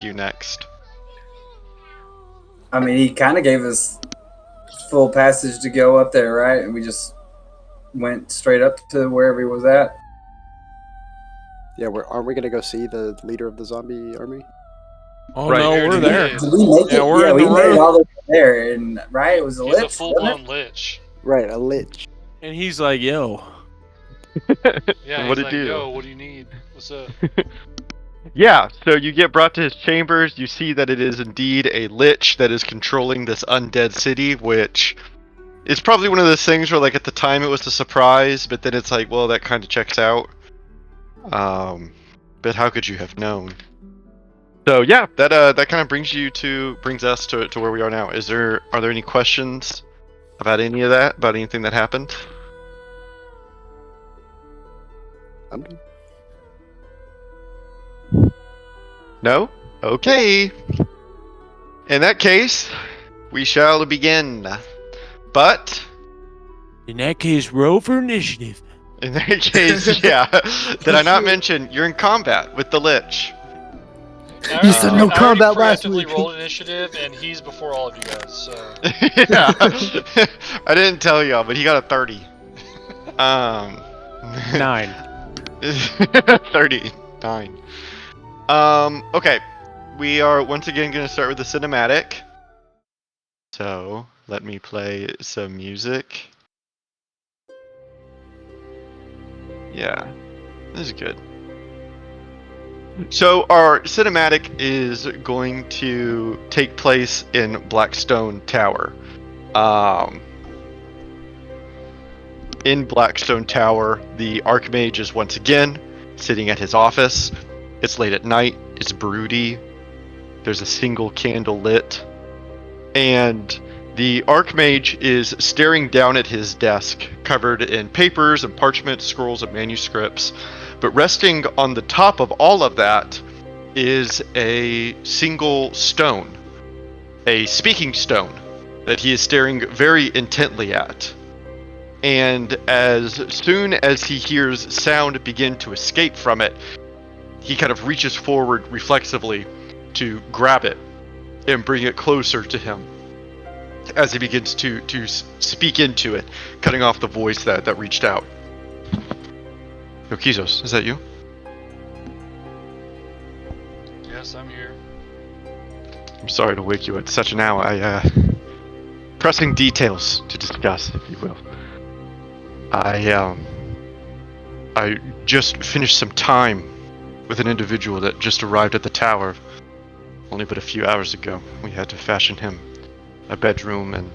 you next? I mean, he kind of gave us full passage to go up there, right? And we just went straight up to wherever he was at. Yeah, aren't we gonna go see the leader of the zombie army? Oh Right. no, we're there. Did we make Yeah, it? we're Yeah, in we the made it room. all the way there, and right, it was a He's a lich. full-blown lich. Right, a lich. And he's like, yo. Yeah, What'd he's it like, do? yo, what do you need? What's up? Yeah, so you get brought to his chambers. You see that it is indeed a lich that is controlling this undead city, which is probably one of those things where, like, at the time it was a surprise, but then it's like, well, that kind of checks out. But how could you have known? So yeah, that kind of brings us to where we are now. Are there any questions about any of that? About anything that happened? I'm done. No? Okay. In that case, we shall begin. But In that case, roll for initiative. in that case, yeah. Did I not mention you're in combat with the Lich? You said no I already combat last proactively week. rolled initiative, and he's before all of you guys. So Yeah. I didn't tell y'all, but he got a 30. 9. 39. Okay. We are once again going to start with the cinematic. So, let me play some music. Yeah, this is good. So, our cinematic is going to take place in Blackstone Tower. In Blackstone Tower, the Archmage is once again sitting at his office. It's late at night, it's broody, there's a single candle lit, and the Archmage is staring down at his desk, covered in papers and parchment, scrolls and manuscripts, but resting on the top of all of that is a single stone, a speaking stone, that he is staring very intently at. And as soon as he hears sound begin to escape from it, he kind of reaches forward reflexively to grab it and bring it closer to him as he begins to speak into it, cutting off the voice that reached out. Yo, Kizos, is that you? yes, I'm here. I'm sorry to wake you at such an hour. Pressing details to discuss, if you will. I just finished some time with an individual that just arrived at the tower only but a few hours ago. We had to fashion him a bedroom and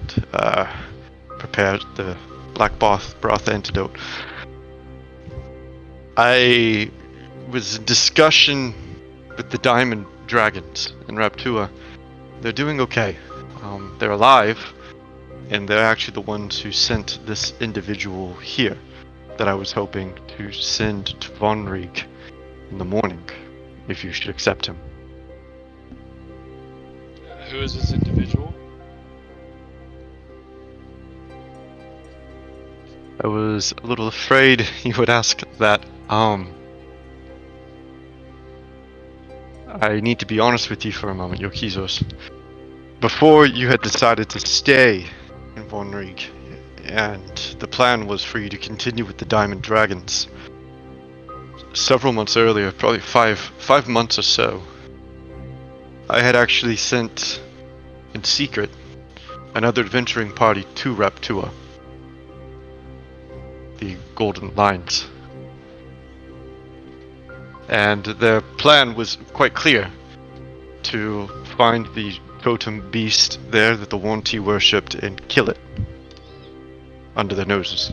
prepare the black broth antidote. I was in discussion with the Diamond Dragons in Raptua. They're doing okay. They're alive, and they're actually the ones who sent this individual here that I was hoping to send to Von Riek in the morning, if you should accept him. Who is this individual? I was a little afraid you would ask that. I need to be honest with you for a moment, Yokizos. Before you had decided to stay in Von Riek, and the plan was for you to continue with the Diamond Dragons. Several months earlier, probably five months or so, I had actually sent, in secret, another adventuring party to Raptua. The Golden Lions. And their plan was quite clear, to find the totem beast there that the Wanti worshipped and kill it under their noses.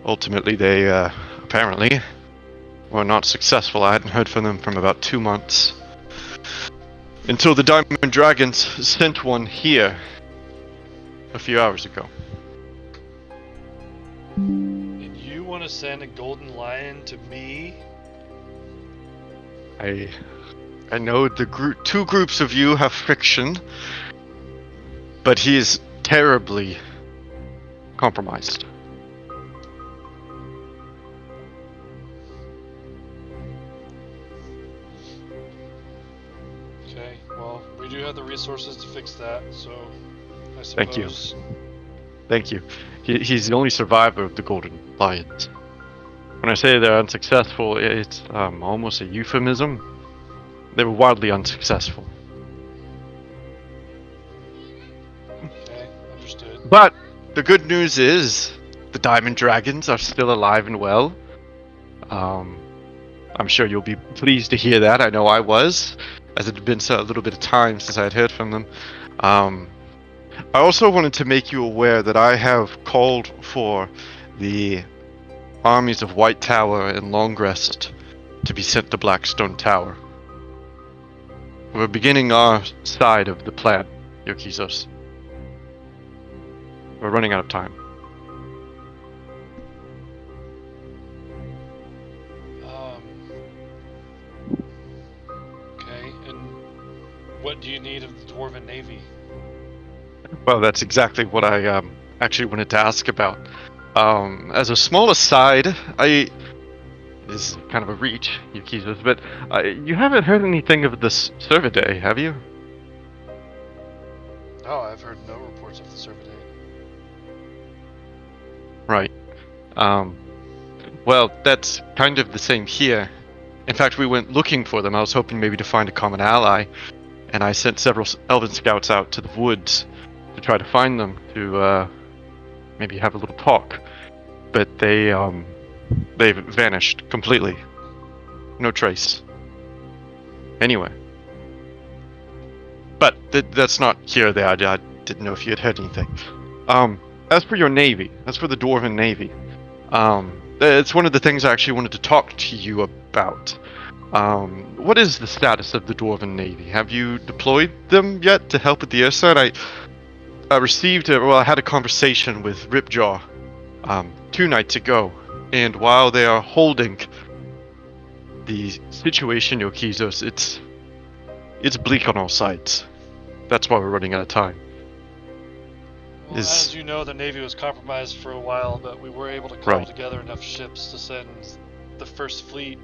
Ultimately, they apparently were not successful. I hadn't heard from them from about 2 months. Until the Diamond Dragons sent one here a few hours ago. And you want to send a golden lion to me? I know the two groups of you have friction, but he is terribly compromised. we do have the resources to fix that, so I suppose. Thank you. Thank you. He's the only survivor of the Golden Lions. When I say they're unsuccessful, it's almost a euphemism. They were wildly unsuccessful. Okay, understood. But the good news is the Diamond Dragons are still alive and well. I'm sure you'll be pleased to hear that. I know I was, as it had been a little bit of time since I had heard from them. I also wanted to make you aware that I have called for the armies of White Tower and Longrest to be sent to Blackstone Tower. We're beginning our side of the plan, Yokizos. We're running out of time. Okay, and what do you need of the Dwarven Navy? Well, that's exactly what I actually wanted to ask about. As a small aside, this is kind of a reach, Yukizos, but you haven't heard anything of this Cervidae, have you? Oh, I've heard no reports of the Cervidae. Right. Well, that's kind of the same here. In fact, we went looking for them. I was hoping maybe to find a common ally, and I sent several Elven scouts out to the woods to try to find them, to maybe have a little talk. But they've vanished completely. No trace. Anyway. But that's not here or there. I didn't know if you had heard anything. As for your navy, as for the Dwarven Navy, it's one of the things I actually wanted to talk to you about. What is the status of the Dwarven Navy? Have you deployed them yet to help with the air side? I had a conversation with Ripjaw 2 nights ago, and while they are holding the situation, Yokizos, it's bleak on all sides. That's why we're running out of time. Well, as you know, the Navy was compromised for a while, but we were able to cobble together enough ships to send the first fleet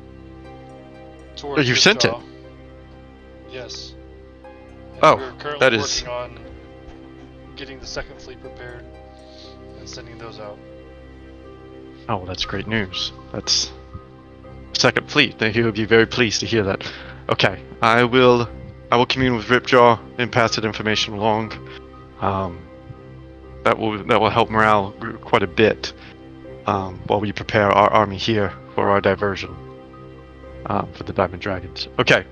towards You sent it? Yes. And Oh, we're currently that is... working on getting the second fleet prepared and sending those out. Oh, well, that's great news. That's second fleet. He would be very pleased to hear that. Okay, I will commune with Ripjaw and pass that information along. That will help morale quite a bit while we prepare our army here for our diversion for the Diamond Dragons. Okay,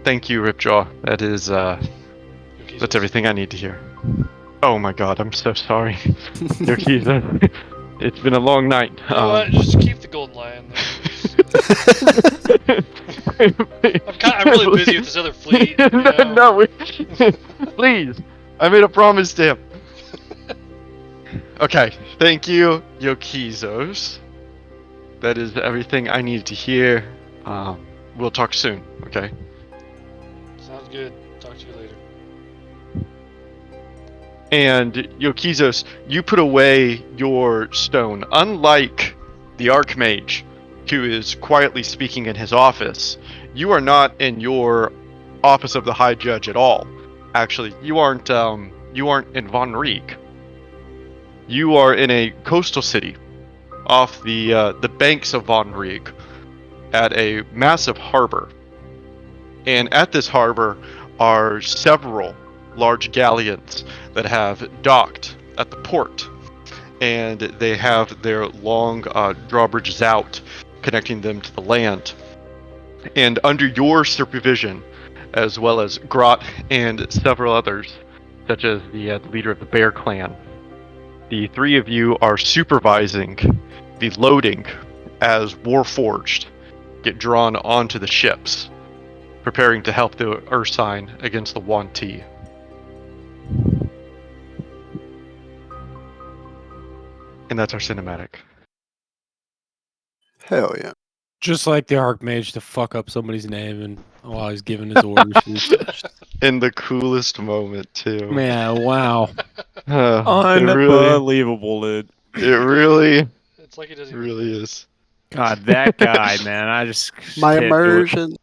thank you, Ripjaw. That is that's everything I need to hear. Oh my God, I'm so sorry, Yokiza. It's been a long night. You know what? Just keep the Golden Lion there. I'm really busy with this other fleet. You know? No, please. I made a promise to him. Okay, thank you, Yokizos. That is everything I needed to hear. We'll talk soon, okay? Sounds good. Talk to you later. And Yokizos, you put away your stone. Unlike the Archmage, who is quietly speaking in his office, you are not in your office of the High Judge at all. Actually, you aren't in Von Riek. You are in a coastal city off the banks of Von Riek at a massive harbor. And at this harbor are several large galleons that have docked at the port, and they have their long drawbridges out, connecting them to the land. And under your supervision, as well as Grot and several others, such as the leader of the Bear Clan, the 3 of you are supervising the loading as Warforged get drawn onto the ships, preparing to help the Ursine against the Wanti. And that's our cinematic. Hell yeah. Just like the Archmage to fuck up somebody's name and while he's giving his orders. In the coolest moment, too. Man, wow. It really, Unbelievable, dude. it really, It's like he doesn't really is. God, that guy, man. I just My can't do it. immersion.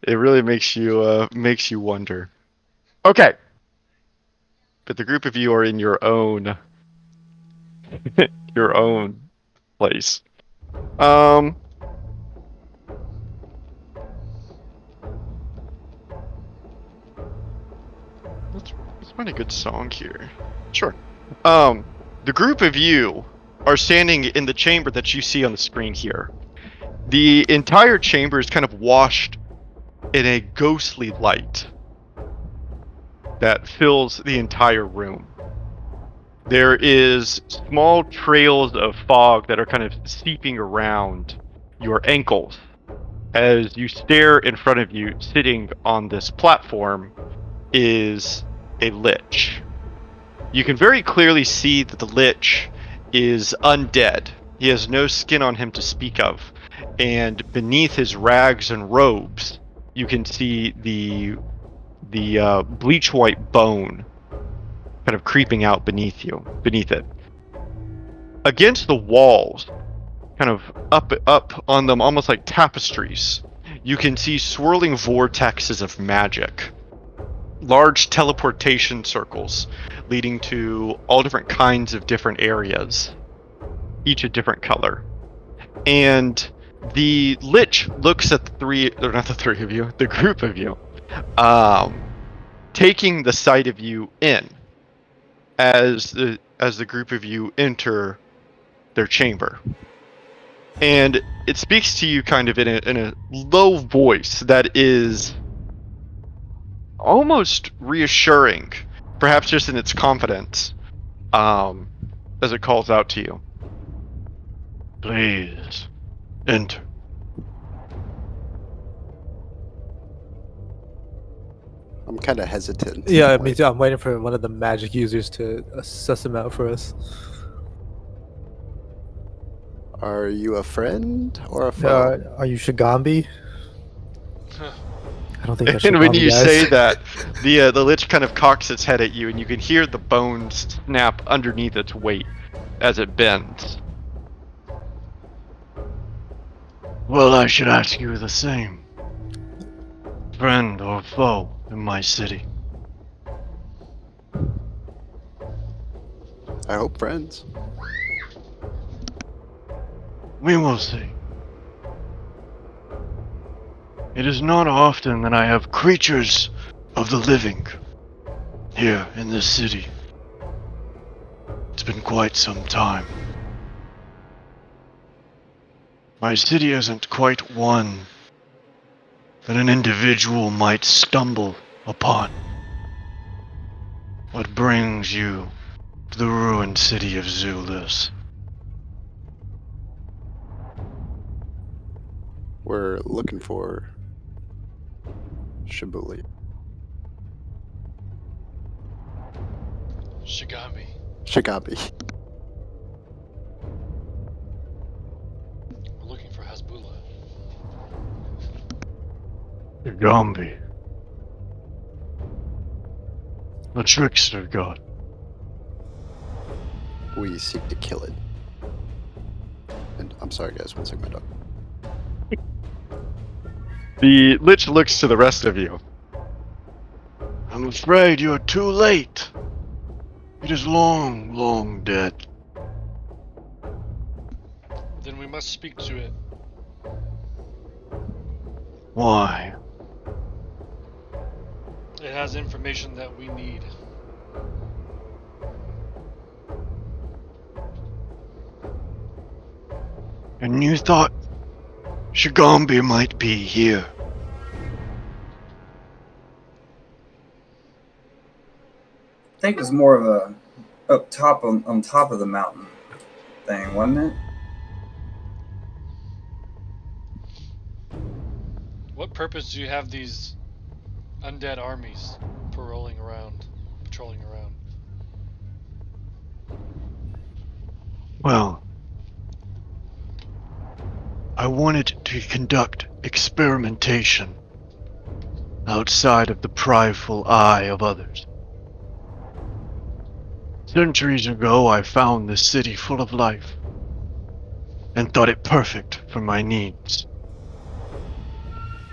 It really makes you wonder. Okay. But the group of you are in your own your own place. Let's find a good song here. Sure. The group of you are standing in the chamber that you see on the screen here. The entire chamber is kind of washed in a ghostly light that fills the entire room. There is small trails of fog that are kind of seeping around your ankles as you stare in front of you. Sitting on this platform is a lich. You can very clearly see that the lich is undead. He has no skin on him to speak of, and beneath his rags and robes, you can see the bleach white bone kind of creeping out beneath it. Against the walls, kind of up on them, almost like tapestries, you can see swirling vortexes of magic. Large teleportation circles leading to all different kinds of different areas, each a different color. And the lich looks at the group of you, taking the sight of you in as the group of you enter their chamber. And it speaks to you kind of in a low voice that is almost reassuring, perhaps just in its confidence, as it calls out to you. Please, enter. I'm kind of hesitant. Yeah, me too. I'm waiting for one of the magic users to suss them out for us. Are you a friend or a foe? Are you Shigambi? I don't think that's And when Shigambi, you guys. say that, the lich kind of cocks its head at you, and you can hear the bones snap underneath its weight as it bends. Well, I should ask you the same. Friend or foe in my city? I hope friends. We will see. It is not often that I have creatures of the living here in this city. It's been quite some time. My city isn't quite one that an individual might stumble upon. What brings you to the ruined city of Zulus? We're looking for Shibuli. Shigami. Shigabi. We're looking for Hasbula. Gambi. The trickster god. We seek to kill it. And I'm sorry, guys. One second, my dog. The lich looks to the rest of you. I'm afraid you're too late. It is long, long dead. Then we must speak to it. Why? It has information that we need. And you thought Shigambi might be here. I think it was more of a up top on top of the mountain thing, wasn't it? What purpose do you have these undead armies patrolling around? Well, I wanted to conduct experimentation outside of the prideful eye of others. Centuries ago, I found this city full of life and thought it perfect for my needs.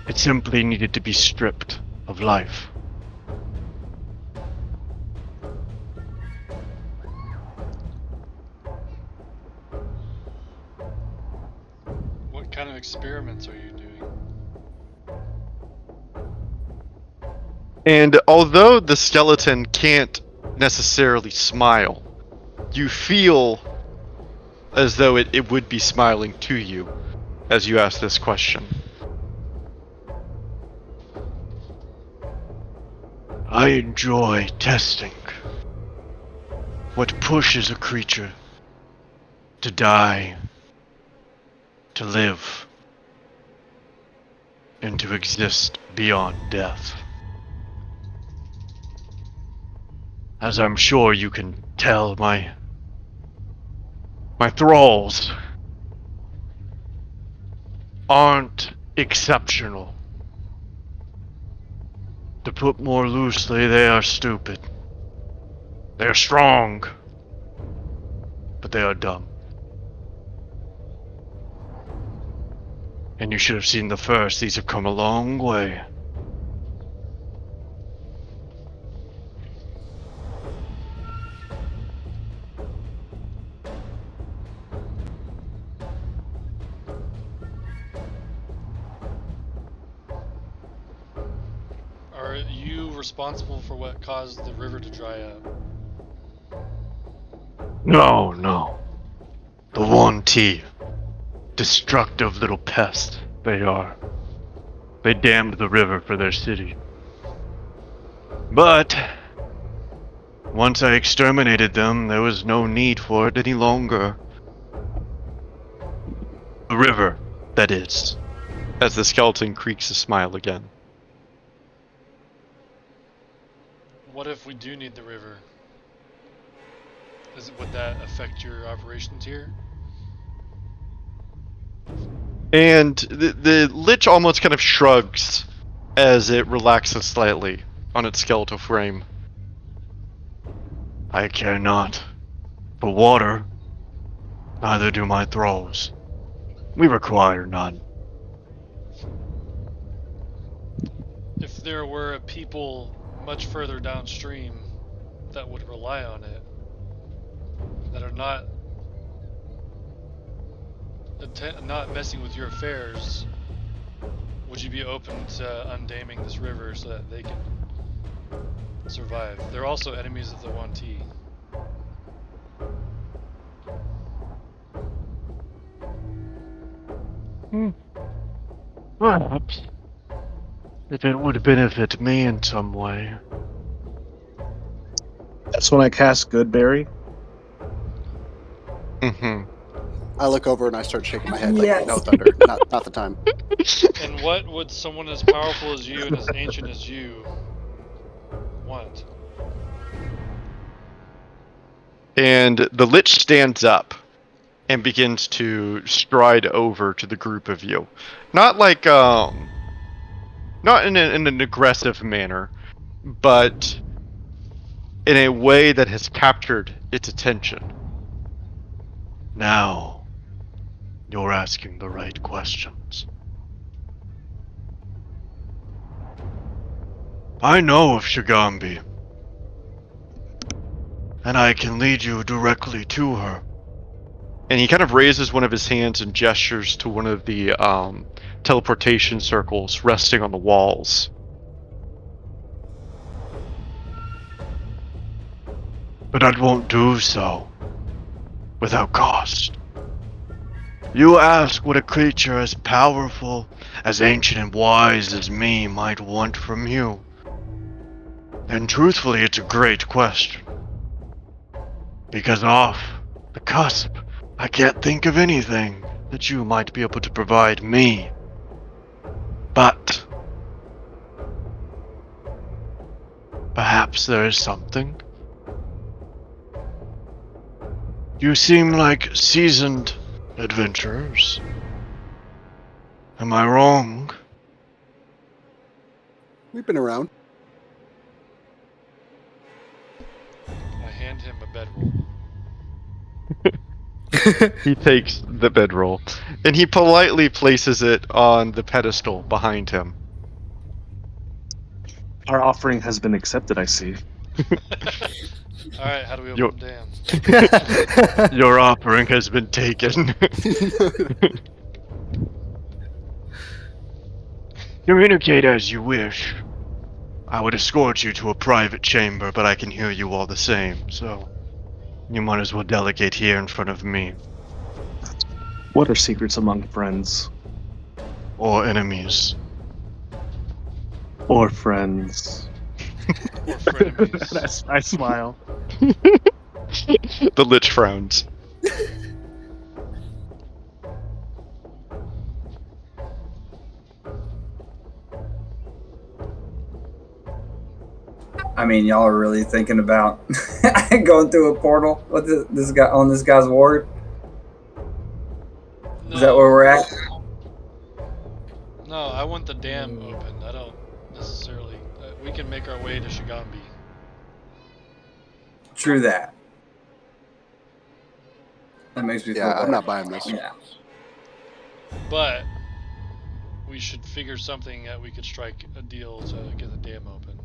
It simply needed to be stripped of life. experiments are you doing? And although the skeleton can't necessarily smile, you feel as though it would be smiling to you as you ask this question. I enjoy testing what pushes a creature to die, to live, and to exist beyond death. As I'm sure you can tell, my thralls aren't exceptional. To put more loosely, they are stupid. They are strong, but they are dumb. And you should have seen the first. These have come a long way. Are you responsible for what caused the river to dry up? No. The one T. Destructive little pests they are. They damned the river for their city. But once I exterminated them, there was no need for it any longer. The river, that is. As the skeleton creaks a smile again. What if we do need the river? Would that affect your operations here? And the lich almost kind of shrugs as it relaxes slightly on its skeletal frame. I care not for water, neither do my thralls. We require none. If there were a people much further downstream that would rely on it, that are not messing with your affairs, would you be open to undaming this river so that they can survive? They're also enemies of the 1T. Perhaps. If it would benefit me in some way. That's when I cast Goodberry. Mm-hmm. I look over and I start shaking my head Yes. like, no, Thunder, not the time. And what would someone as powerful as you and as ancient as you want? And the lich stands up and begins to stride over to the group of you. Not like, not in an aggressive manner, but in a way that has captured its attention. Now, you're asking the right questions. I know of Shigambi, and I can lead you directly to her. And he kind of raises one of his hands and gestures to one of the teleportation circles resting on the walls. But I won't do so without cost. You ask what a creature as powerful, as ancient and wise as me might want from you. And truthfully, it's a great question. Because off the cusp, I can't think of anything that you might be able to provide me. But perhaps there is something. You seem like seasoned adventurers. Am I wrong? We've been around. I hand him a bedroll. He takes the bedroll, and he politely places it on the pedestal behind him. Our offering has been accepted, I see. Alright, how do we Yo- open the dam? Your offering has been taken. Communicate as you wish. I would escort you to a private chamber, but I can hear you all the same, so you might as well delegate here in front of me. What are secrets among friends Or enemies. or friends? Or frenemies. I smile. The Lich frowns. I mean, y'all are really thinking about going through a portal with this guy on this guy's ward. No, Is that where we're at? no, I want the dam open. I don't necessarily. We can make our way to Shigambi. True that. That makes me feel Yeah, better. I'm not buying this. Yeah. But we should figure something that we could strike a deal to get the dam open.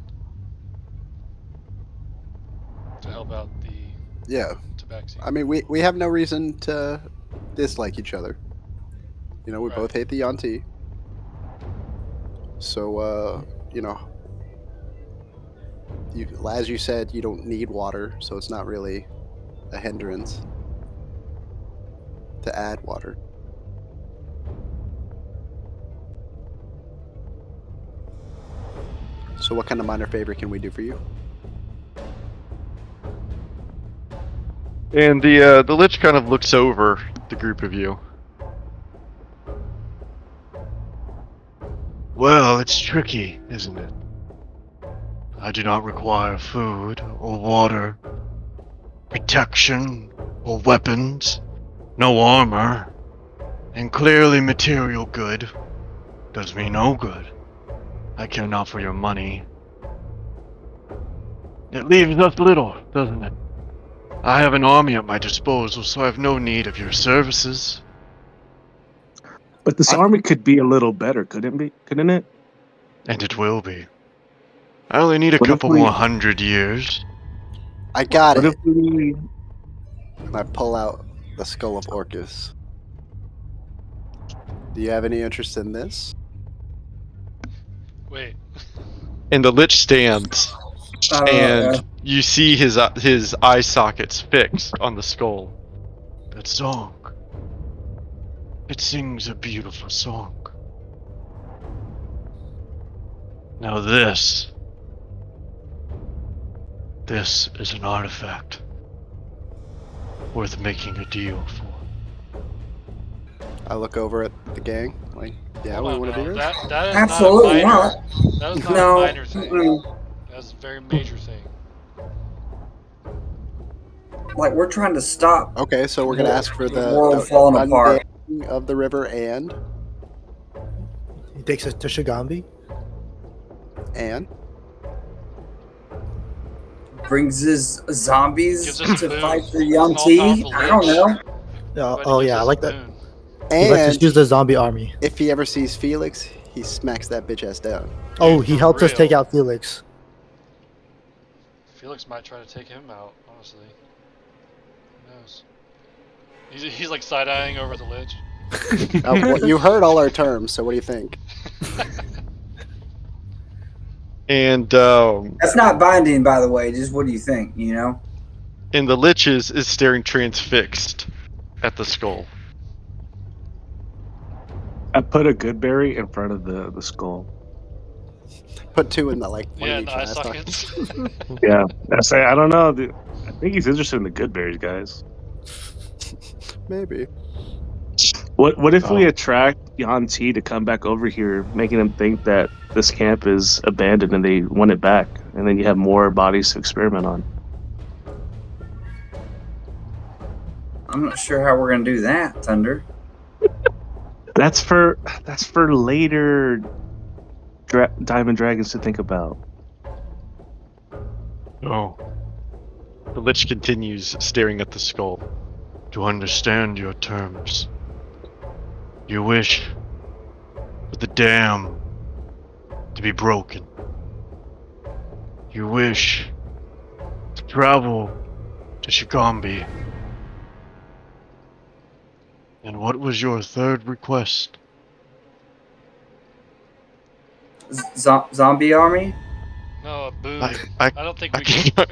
To help out the Yeah, Tabaxi. I mean, we have no reason to dislike each other. You know, we Right. both hate the Yanti. So, you know, as you said, you don't need water, so it's not really a hindrance to add water. So what kind of minor favor can we do for you? And the Lich kind of looks over the group of you. Well, it's tricky, isn't it? I do not require food or water, protection or weapons, no armor, and clearly material good does me no good. I care not for your money. It leaves us little, doesn't it? I have an army at my disposal, so I have no need of your services. But this army could be a little better, couldn't it? And it will be. I only need a What if couple we- more 100 years. I got What it. if we? And I pull out the skull of Orcus. Do you have any interest in this? Wait. And the Lich stands, and you see his eye sockets fixed on the skull. That song. It sings a beautiful song. Now this is an artifact worth making a deal for. I look over at the gang, like, yeah, Hold we on want to now. do this. That is Absolutely not a minor. not. That is not No. a minor thing. Mm-mm. That's a very major thing. Like, we're trying to stop Okay, so we're gonna ask for the world falling apart. undaming of the river and He takes us to Shigambi. Brings his zombies Gives us to boons. fight for He's an Yanti. all-powerful I don't lich. know. Oh Everybody yeah, I gives like us that. a boon. He lets us and use the zombie army. if he ever sees Felix, he smacks that bitch ass down. Oh, Dude, he for helped us take real. out Felix. Felix might try to take him out, honestly. Who knows? He's like side-eyeing over the lich. Well, you heard all our terms, so what do you think? And That's not binding, by the way. Just what do you think, you know? and the Lich is staring transfixed at the skull. I put a good berry in front of the skull. Put two in the one Yeah, in in each the eye eye socket. sockets. Yeah, I don't know. Dude. I think he's interested in the good berries, guys. Maybe. What if we Oh. attract Yanti to come back over here, making them think that this camp is abandoned and they want it back, and then you have more bodies to experiment on? I'm not sure how we're gonna do that, Thunder. That's for later Diamond Dragons to think about. Oh. The Lich continues staring at the skull. To understand your terms, you wish for the dam to be broken. You wish to travel to Shigambi. And what was your third request? zombie army? No, a boo. I, I I, don't think I we can.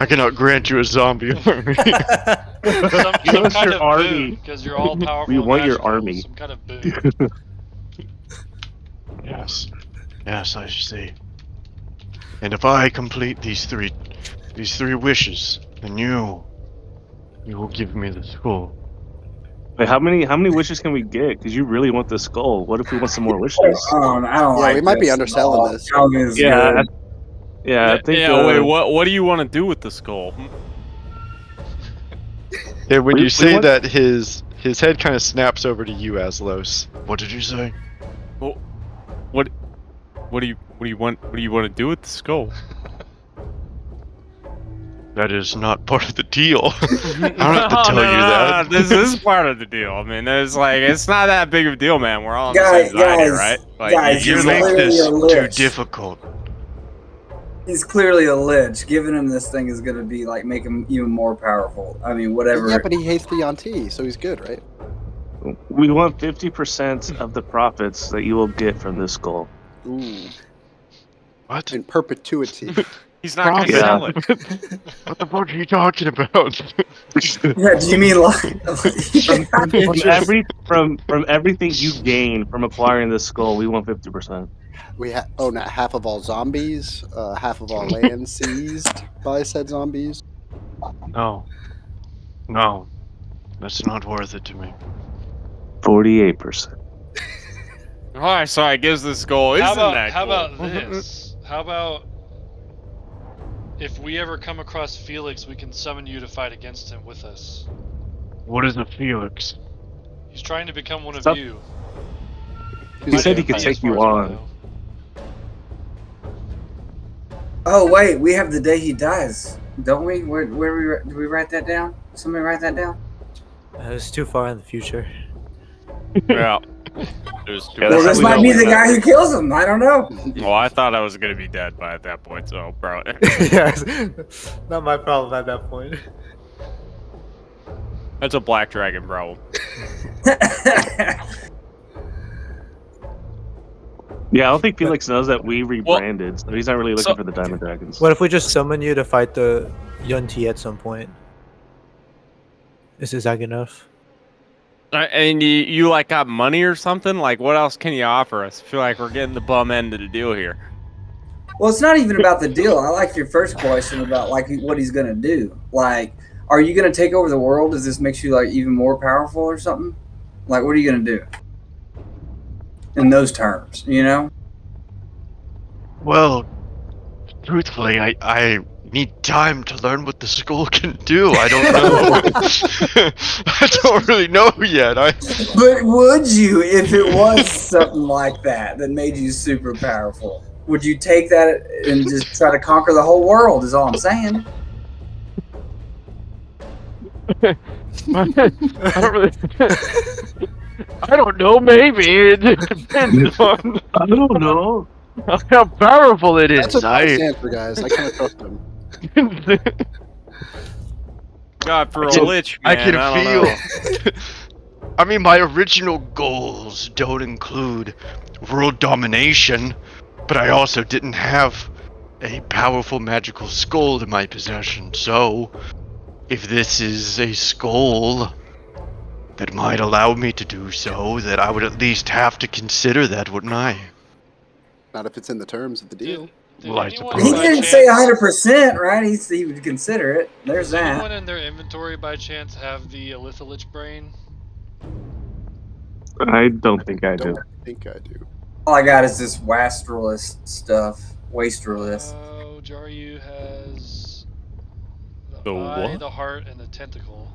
cannot grant you a zombie army. Some us kind your of army. boo, because you're all powerful We and want your magical. army. Some kind of boo. Yes. Yes, I see. And if I complete these three wishes, then you will give me the skull. Wait, how many wishes can we get? Because you really want the skull. What if we want some more wishes? I don't Yeah, like we might be this at underselling all. this. I don't think this is Yeah, good. yeah. I think. Wait, what do you want to do with the skull? And when We- you we say want- that, his head kind of snaps over to you, Aslos. What did you say? Well, what do you want to do with the skull? That is not part of the deal. I don't have to tell you that. This is part of the deal. I mean, it's not that big of a deal, man. We're all on the same side here, right? Like, guys, You he's make clearly this a too lich. difficult. He's clearly a lich. Giving him this thing is going to be like make him even more powerful. I mean, whatever. Yeah, but he hates the Yanti, so he's good, right? We want 50% of the profits that you will get from this skull. Ooh, What? in perpetuity. He's not going to Yeah. sell it. What the fuck are you talking about? Yeah, do you mean like? From everything you gain from acquiring this skull, we want 50%. We own half of all zombies, half of all land seized by said zombies. No. No. That's not worth it to me. 48%. All right, so I guess the skull isn't that How cool. about this? How about if we ever come across Felix, we can summon you to fight against him with us. What is a Felix? He's trying to become one of Stop. you. He Might said he even could be take as far you as on. Milo. Oh wait, we have the day he dies, don't we? Where do we write that down? Somebody write that down. It's too far in the future. Yeah. There's Yeah, Well, that's this how we might know be when the that- guy who kills him. I don't know. Well, I thought I was gonna be dead by at that point, so bro. Yeah, not my problem at that point. That's a black dragon problem. Yeah, I don't think Felix knows that we rebranded, so he's not really looking so- for the Diamond Dragons. What if we just summon you to fight the Yunti at some point? Is that good enough? And you like got money or something? Like, what else can you offer us? I feel like we're getting the bum end of the deal here. Well, it's not even about the deal. I like your first question about like what he's gonna do. Like, are you gonna take over the world? Does this make you like even more powerful or something? Like, what are you gonna do? In those terms, you know? Well, truthfully, I need time to learn what the skull can do. I don't know. I don't really know yet. But would you, if it was something like that that made you super powerful? Would you take that and just try to conquer the whole world? Is all I'm saying. I don't really. I don't know. Maybe it depends on I don't know. how powerful it is. That's a nice answer, guys. I kind of trust him. God, for a can- lich, man, I can don't feel. know. I mean, my original goals don't include world domination, but I also didn't have a powerful magical skull in my possession. So, if this is a skull that might allow me to do so, that I would at least have to consider that, wouldn't I? Not if it's in the terms of the deal. Did Well, I anyone suppose. He by didn't say chance- 100%, right? He would consider it. There's Does anyone that. in their inventory by chance have the Elithalich brain? I don't think I Don't do. think I do. All I got is this Wastralist stuff. Wastralist. Jaryu has The eye, what? the heart, and the tentacle.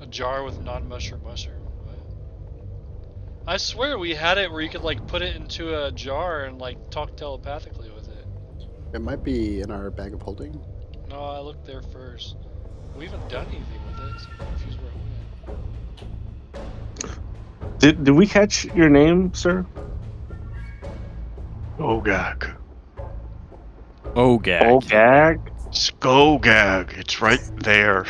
A jar with non-mushroom mushroom. What? I swear we had it where you could like put it into a jar and like talk telepathically with it. It might be in our bag of holding. No, I looked there first. We haven't done anything with it, so I'm confused where it went. Did we catch your name, sir? Ogag. Oh, gag. Ogag? Skogag, it's right there.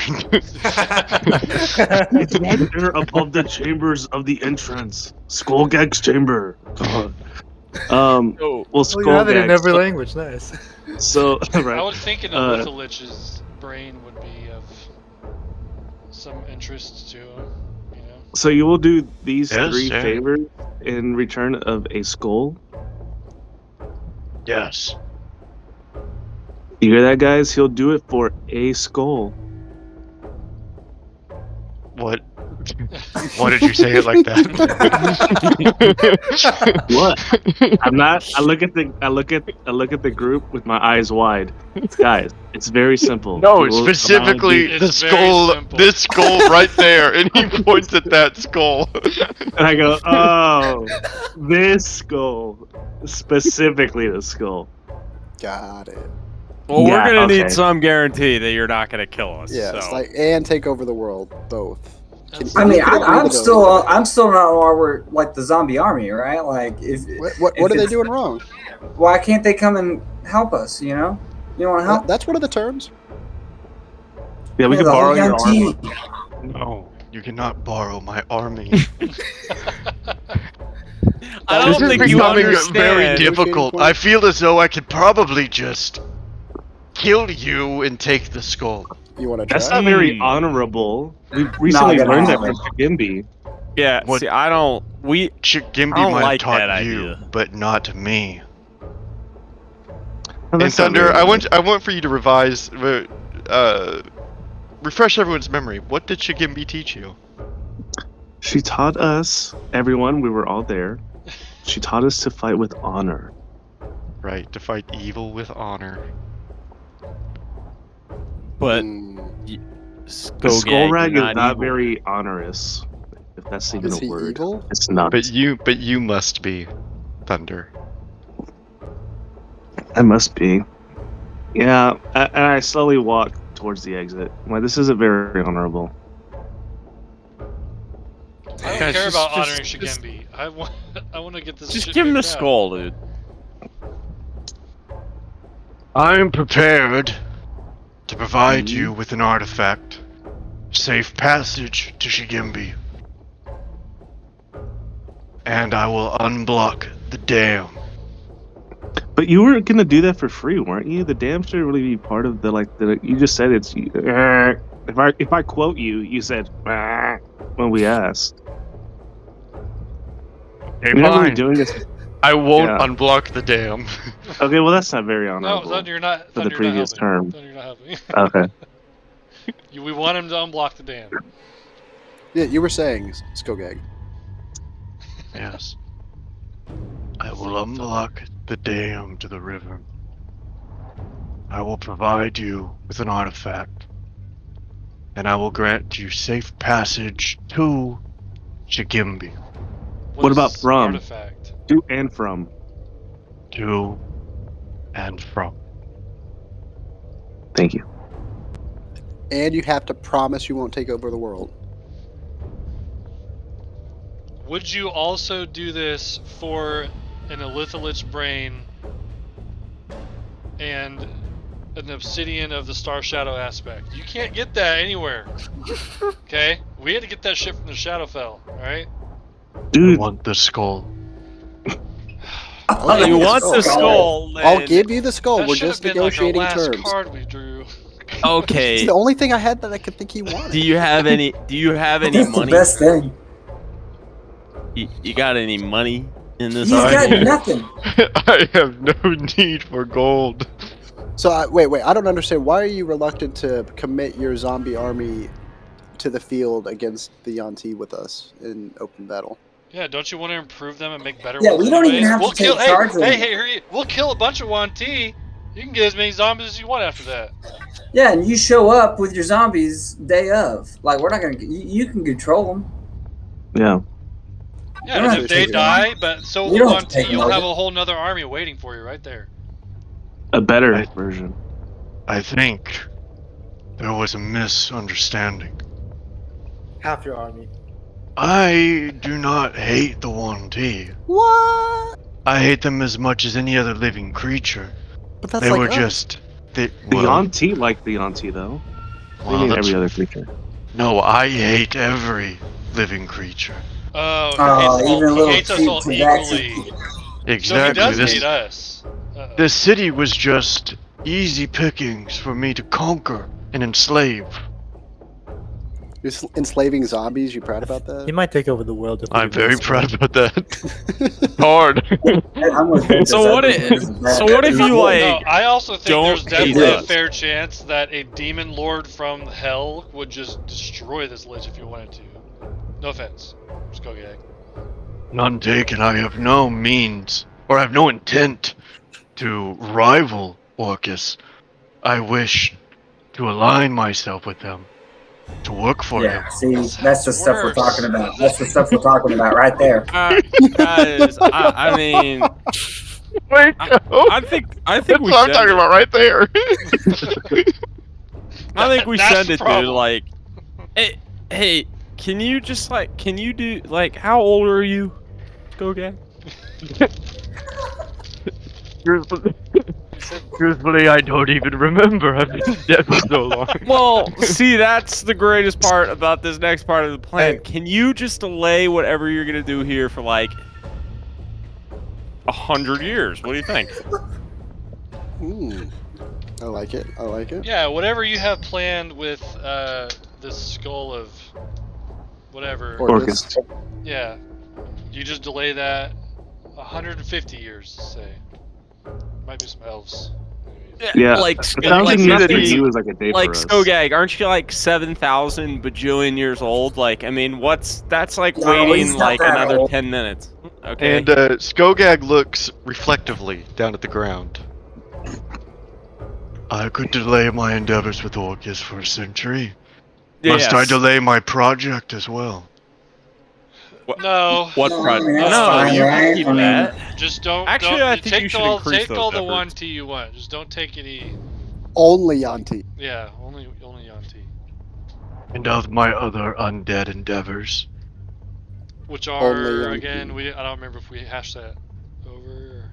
It's right there above the chambers of the entrance. Skullgag's chamber. God. Oh, Well, Oh, you have it in Skullgag. every language. Nice. So, I right. would think an Elithalich's brain would be of some interest to him, you know? So you will do these Yes, 3 yeah. favors in return of a skull. Yes. You hear that, guys? He'll do it for a skull. What? Why did you say it like that? What? I'm not. I look at the group with my eyes wide. Guys, it's very simple. No, He will specifically It's the very skull. simple. This skull right there, and he points at that skull. and I go, oh, this skull, specifically the skull. Got it. well, we're Yeah, gonna okay. need some guarantee that you're not gonna kill us. Yeah, so. it's like and take over the world, both. That's- I mean, You can agree I'm to still those. I'm still not why we're like the zombie army, right? Like if What if are they it's- doing wrong? Why can't they come and help us? You know, you want to help? That's one of the terms. Yeah, we Yeah, can the borrow whole your young armor. team. No, you cannot borrow my army. I This don't is think you becoming understand. very Negotiating difficult. point. I feel as though I could probably just kill you and take the skull. You want to That's try? not very honorable. We I recently gotta learned that have from it. Shigimbi. Yeah, What- see, I don't. I Shigimbi don't might like have taught that you, idea. but not me. Oh, And that's not Thunder, very I nice. want for you to revise, refresh everyone's memory. What did Shigimbi teach you? She taught us, everyone, we were all there. She taught us to fight with honor. Right, to fight evil with honor. But Mm, The Skogag, skull rag you're is not evil. very honorous, if that's even is a he word. evil? It's not. But you must be, Thunder. I must be. Yeah, and I slowly walk towards the exit. Like, this isn't very honorable. I don't Guys, care just- about just- honoring just- Shigembi. I want to get this Just shit give him a figured out. skull, dude. I'm prepared to provide you with an artifact. Safe passage to Shigimbi. And I will unblock the dam. But you were gonna do that for free, weren't you? The dam should really be part of the You just said it's. If I quote you, you said when we asked. Okay, You're not really fine. doing this. I won't Yeah. unblock the dam. Okay, well that's not very No, honorable. Thunder, you're not. For the Thunder, you're not previous helping. term. Thunder, you're not helping. Okay. We want him to unblock the dam. Yeah, you were saying Skogag. Yes. I will unlock the dam to the river. I will provide you with an artifact. And I will grant you safe passage to Shigimbi. What is about this from? Artifact. To and from. To and from. Thank you. And you have to promise you won't take over the world. Would you also do this for an Elithalich brain and an obsidian of the Star Shadow aspect? You can't get that anywhere. Okay? We had to get that shit from the Shadowfell, alright? I Dude, want the skull. Oh, You that's want the so skull? I'll then- give you the skull. That We're should just have been like our negotiating last terms. card we drew. It's Okay. the only thing I had that I could think he wanted. Do you have any? Do you have any That's the money? best thing. You got any money in this? He's got argument? nothing. I have no need for gold. So wait. I don't understand. Why are you reluctant to commit your zombie army to the field against the Yanti with us in open battle? Yeah, don't you want to improve them and make better Yeah, ones we don't even anyways? have to We'll kill, take charge of hey, them. we'll kill a bunch of 1T. You can get as many zombies as you want after that. Yeah, and you show up with your zombies day of. Like we're not gonna. You can control them. yeah. Yeah, don't and have if to they take them die, but so You will don't have to 1T, take them you'll over. have a whole nother army waiting for you right there. A better Right. version. I think there was a misunderstanding. Half your army. I do not hate the 1T. What? I hate them as much as any other living creature. But that's They like were us. just The Well, Yanti like the Yanti, though. They well, mean that's, every other creature. no, I hate every living creature. Oh, Even he little hates us cute all Tabaxi. equally. So he Exactly. does This hate us. Uh-oh. this city was just easy pickings for me to conquer and enslave. You're enslaving zombies. You proud about He that? might take over the world if we I'm do very this, proud about that. Hard. I'm with Ventus. So I what? think this is bad. So what if you No, like? I also think don't there's hate definitely a us. fair chance that a demon lord from hell would just destroy this lich if you wanted to. No offense, Skogag. None taken. I have no means, or have no intent to rival Orcus. I wish to align myself with them, to work for him. Yeah, see, That that's the sounds stuff we're worse. talking about. That's the stuff we're talking about right there. Guys, I mean, Wait, I think we what I'm send talking it. about right there. I think we That's send the it, dude. problem. Like, hey, can you just like, can you do like, how old are you, Skogag? Truthfully, I don't even remember. I've been dead for so long. Well, see, that's the greatest part about this next part of the plan. Hey. Can you just delay whatever you're gonna do here for like 100 years? What do you think? I like it. I like it. Yeah, whatever you have planned with this skull of whatever. Orcus. Yeah, you just delay that 150 years, say. Might be some elves. Yeah, like, 1,000 years for nothing's- you is like a day like for us. Skogag, aren't you like 7,000 bajillion years old? Like, I mean, that's like No, waiting he's not like that another old. 10 minutes. Okay. And Skogag looks reflectively down at the ground. I could delay my endeavors with Orcus for a century. Must I Yes. delay my project as well? No. What No, I project? mean, that's No, fine, you right? can keep I mean- that. Just don't. Actually, don't, I think take you should all, increase take all those the one efforts. tea you want. Just don't take any. Only Yanti. Yeah, only Yanti. And of my other undead endeavors. Which Only are Yanti. again, I don't remember if we hashed that over. Or...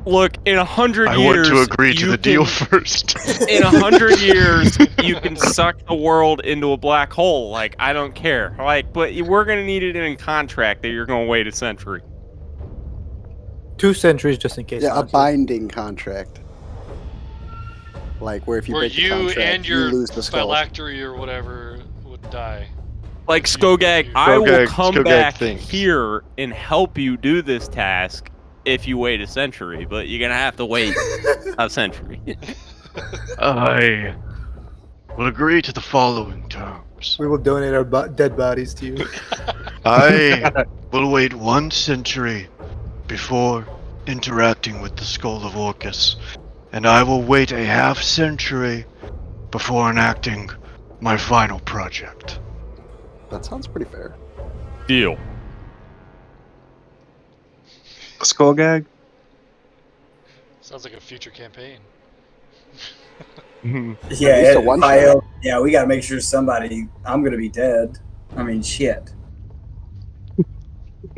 Look, in 100 I years, want to agree to you the deal can- first. In 100 years, you can suck the world into a black hole. Like, I don't care. Like, but we're gonna need it in a contract that you're gonna wait a century. 2 centuries just in case. Yeah, a honestly. binding contract. Like where if you Where break the you contract, and you your lose the skull. phylactery or whatever would die. Like If you- Skogag, if I will Skogag- come Skogag back thinks. here and help you do this task if you wait a century, but you're gonna have to wait a century. I will agree to the following terms. We will donate our dead bodies to you. I will wait 1 century before interacting with the skull of Orcus, and I will wait a half century before enacting my final project. That sounds pretty fair. Deal. Skullgag? Sounds like a future campaign. Yeah, At least a it one failed. Yeah, we gotta make sure somebody. I'm gonna be dead. I mean, shit.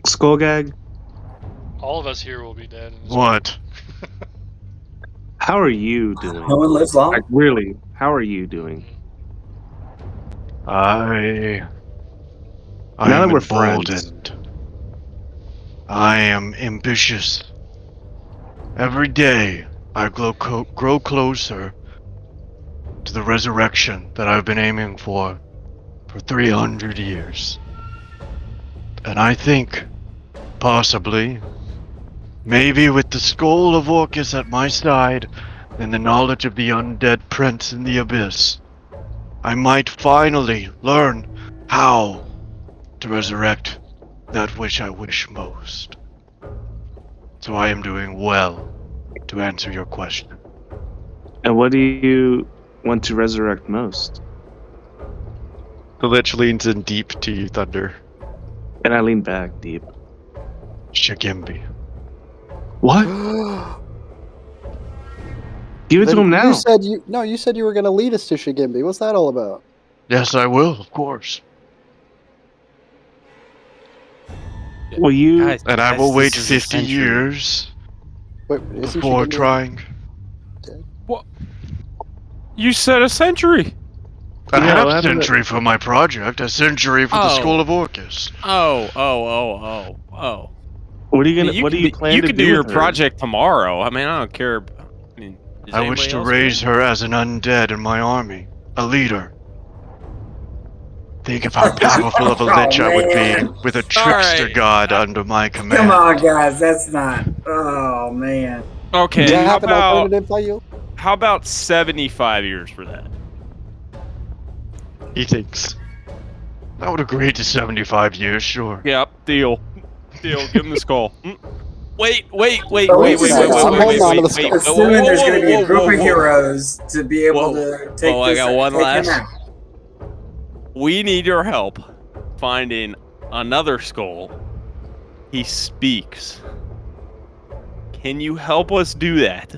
Skullgag? All of us here will be dead. In this What? How are you doing? No one lives long. Like, really, how are you doing? I Now am that we're friends. emboldened. I am ambitious. Every day, I grow closer to the resurrection that I've been aiming for 300 years. And I think, possibly, maybe with the skull of Orcus at my side and the knowledge of the undead prince in the abyss, I might finally learn how to resurrect that which I wish most. So I am doing well to answer your question. And what do you want to resurrect most? The Lich leans in deep to you, Thunder. And I lean back deep. Shigimbi. What? Give it to Then him now. You said you were going to lead us to Shigimbi. What's that all about? Yes, I will, of course. Well, you. Guys, And I guys, will this wait is a 50 century. years Wait, isn't before Shigimbi trying. What? You said a century. A Yeah, half what happened to- century for my project, a century for the Oh. School of Orcus. Oh. What are you I gonna? mean, What do you plan you to can do do your with her? project tomorrow. I mean, I don't care. I mean, does I wish anybody to else raise care? her as an undead in my army, a leader. Think of how powerful of a lich I would be man. with a trickster Alright. god under my command. Come on, guys. That's not. Oh man. Okay. Do you How have an about alternative for you? 75 years for that? He thinks. I would agree to 75 years, sure. Yep. Deal. Give him the skull. Wait. I'm holding on to the skull. Assuming there's going to be a group of heroes to be able Whoa. to take I this. got one take him last. out. We need your help finding another skull. He speaks. Can you help us do that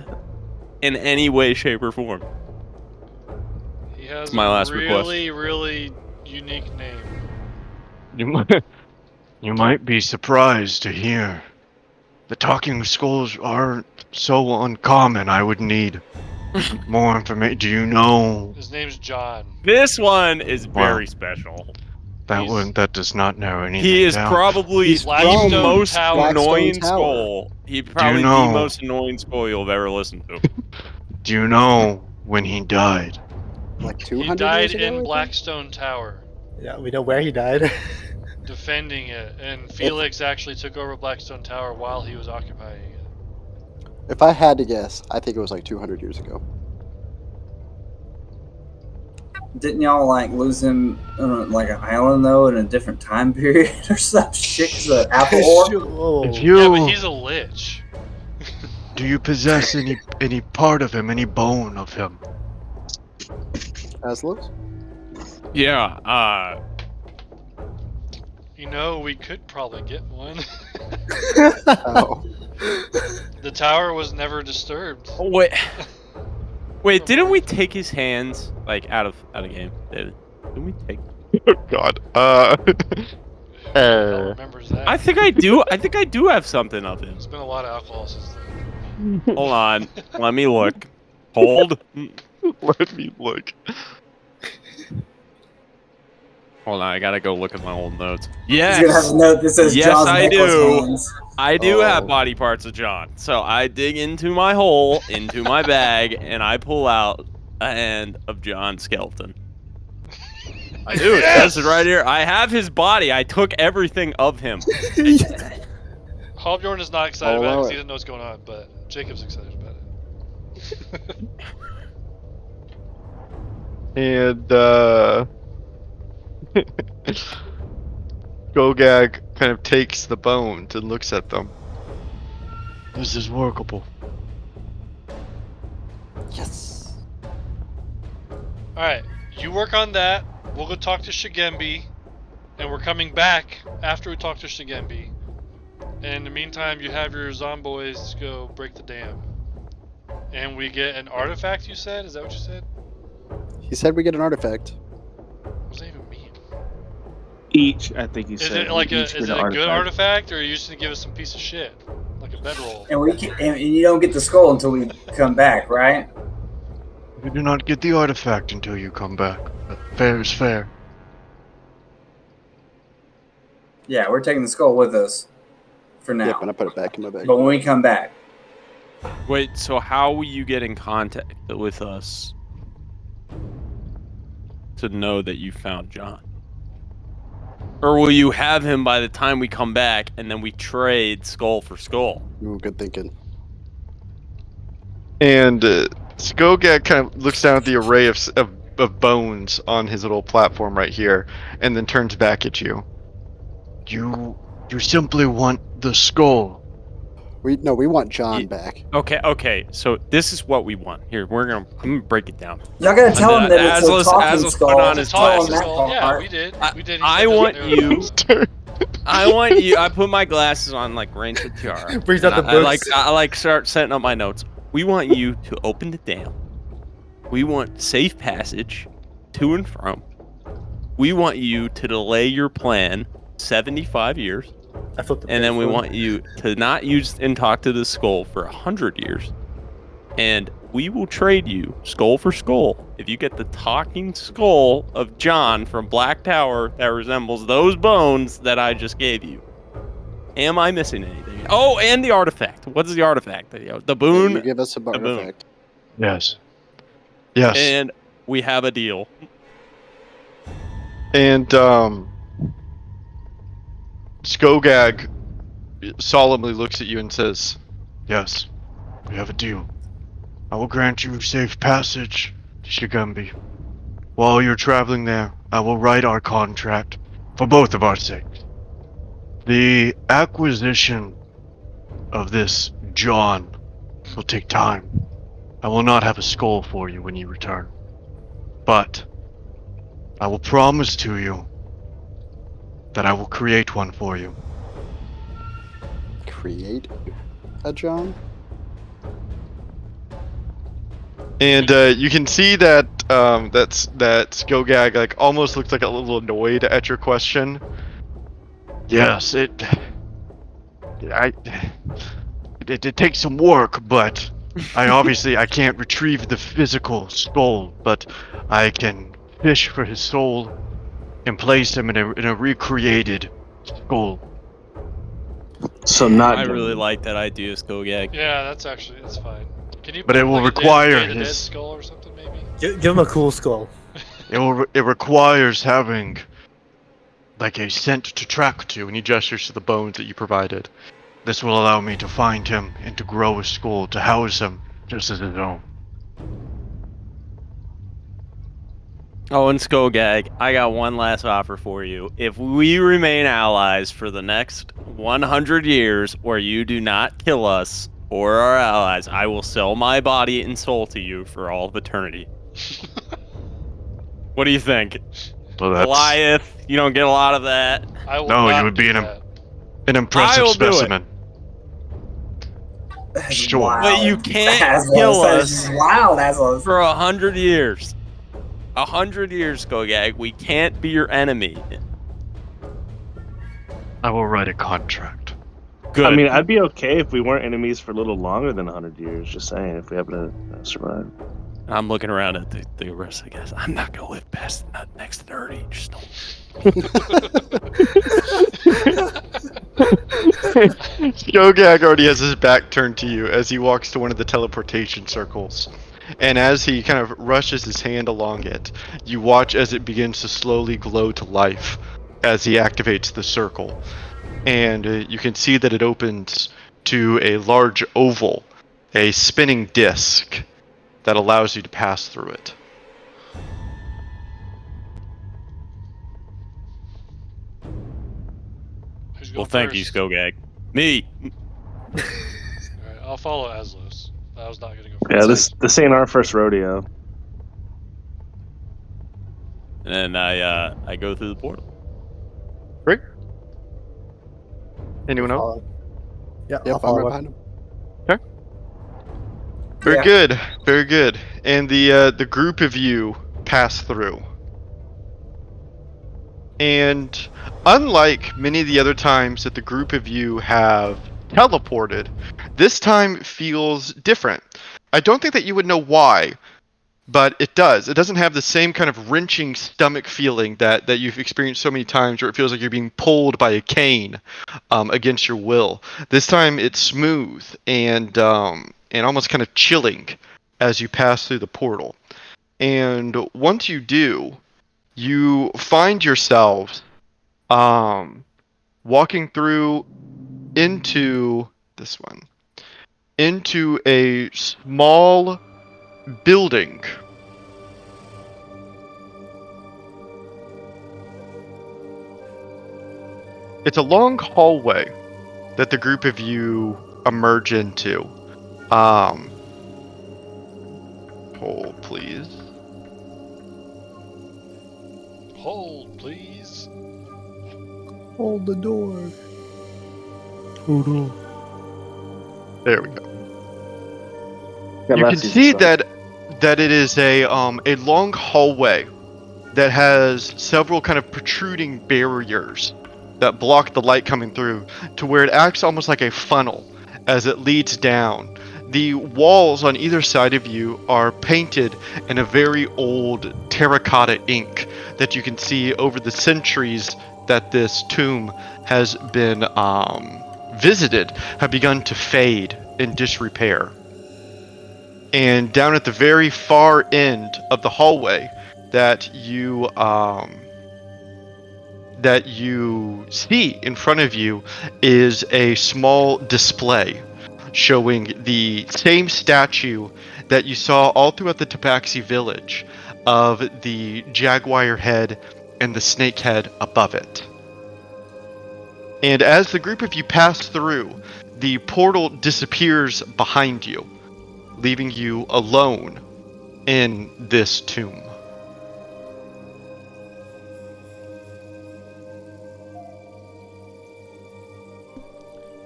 in any way, shape, or form? He has It's my last really unique name. You might be surprised to hear. The talking skulls aren't so uncommon. I would need more information. Do you know His name's John. This one is very Wow. special. that does not narrow anything He is down. probably He's the Blackstone most Tower. annoying Blackstone Tower. skull. He's probably the know- most annoying skull you'll have ever listened to. Do you know when he died? Like He 200 died years ago, I in think? Blackstone Tower, Yeah, we know where he died. defending it, and Felix actually took over Blackstone Tower while he was occupying it. If I had to guess, I think it was like 200 years ago. Didn't y'all like lose him on like an island though in a different time period or some shit? 'Cause of apple ore? Whoa. If you Yeah, but he's a lich. do you possess any part of him, any bone of him? Aslos? Yeah, You know, we could probably get one. Oh. The tower was never disturbed. Wait, didn't we take his hands like out of game? Didn't we take? Oh God. Who the hell remembers that? I think I do. I think I do have something of him. It's been a lot of alcohol since then. Hold on, let me look. Hold. Let me look. Hold on, I gotta go look at my old notes. He's gonna have Yes, a note that says Yes, John's I necklace do. hands. I do Oh. have body parts of John. So I dig into my hole, into my bag, and I pull out a hand of John's skeleton. I do. It says it right here. I have his body. I took everything of him. Hallbjorn is not excited Oh, about it because wow. he doesn't know what's going on, but Jacob's excited about it. And Gogag kind of takes the bones and looks at them. This is workable. Yes. Alright, you work on that. We'll go talk to Shigembi. And we're coming back after we talk to Shigembi. And in the meantime, you have your zomboys go break the dam. And we get an artifact, you said? Is that what you said? He said we get an artifact. What does that even mean? Each, I think he Is said. it like each is get it an a good artifact, or are you just gonna give us some piece of shit? Like a bedroll? And you don't get the skull until we come back, right? You do not get the artifact until you come back. But fair is fair. Yeah, we're taking the skull with us for now. Yep, and I put it back in my bag. But when we come back, Wait, so how will you get in contact with us to know that you found John? Or will you have him by the time we come back and then we trade skull for skull? Ooh, good thinking. And Skogag kind of looks down at the array of bones on his little platform right here, and then turns back at you. You simply want the skull. We want John back. Okay, so this is what we want. Here, I'm gonna break it down. y'all gotta tell him that it's a Aslos- talking Aslos skull. put on his Tell him glasses. that Yeah, part. we did. We did. He I said want that earlier. you. I put my glasses on like Ranger Tiara. Brings out and the I like books. I like start setting up my notes. We want you to open the dam. We want safe passage to and from. We want you to delay your plan 75 years. I flipped the And then we page. want you to not use and talk to the skull for 100 years. And we will trade you skull for skull if you get the talking skull of John from Black Tower that resembles those bones that I just gave you. Am I missing anything? Oh, and the artifact. What is the artifact? The boon. You give us a boon. artifact. Yes. Yes. And we have a deal. And Skogag solemnly looks at you and says, "Yes, we have a deal. I will grant you safe passage to Shigambi. While you're traveling there, I will write our contract for both of our sakes. The acquisition of this John will take time. I will not have a skull for you when you return. But I will promise to you that I will create one for you." Create a John? And you can see that that Skogag like almost looks like a little annoyed at your question. Yes, it takes some work, but I can't retrieve the physical skull, but I can fish for his soul and place him in a recreated skull. So not. I really like that idea, Skogag. Yeah, that's fine. Can you? But put, it will like, require a dead his- skull or something, maybe. Give him a cool skull. It requires having like a scent to track to, and he gestures to the bones that you provided. This will allow me to find him and to grow a skull to house him just as his own. Oh, and Skogag, I got one last offer for you. If we remain allies for the next 100 years, where you do not kill us or our allies, I will sell my body and soul to you for all of eternity. What do you think? Well, that's Goliath, you don't get a lot of that. I will No, you not would do be that. an impressive I will do it. specimen. That's Sure. wild. But you can't Aslos, kill that's us wild, Aslos. for 100 years. 100 years, Skogag. We can't be your enemy. I will write a contract. Good. I mean, I'd be okay if we weren't enemies for a little longer than 100 years. Just saying, if we happen to survive. I'm looking around at the rest of the guys. I'm not gonna live past the next 30. Just don't. Skogag already has his back turned to you as he walks to one of the teleportation circles. And as he kind of rushes his hand along it, you watch as it begins to slowly glow to life as he activates the circle. And you can see that it opens to a large oval, a spinning disc that allows you to pass through it. Who's going Well, thank you, first? Skogag. Me. Alright, I'll follow Aslos. I was not gonna go Yeah, first. this ain't our first rodeo. And then I go through the portal. Great. Anyone else? Follow. Yeah, Yep, I'll I'm follow right up. behind him. Very Yeah. good, very good. And the group of you pass through. And unlike many of the other times that the group of you have teleported, this time feels different. I don't think that you would know why, but it does. It doesn't have the same kind of wrenching stomach feeling that you've experienced so many times where it feels like you're being pulled by a cane against your will. This time it's smooth and almost kind of chilling as you pass through the portal. And once you do, you find yourselves walking through into a small building. It's a long hallway that the group of you emerge into. Hold, please. Hold, please. Hold the door. There we go. You can see that it is a long hallway that has several kind of protruding barriers that block the light coming through, to where it acts almost like a funnel as it leads down The walls on either side of you are painted in a very old terracotta ink that you can see over the centuries that this tomb has been visited have begun to fade in disrepair. And down at the very far end of the hallway that you see in front of you is a small display showing the same statue that you saw all throughout the Tabaxi village of the jaguar head and the snake head above it. And as the group of you pass through, the portal disappears behind you, leaving you alone in this tomb.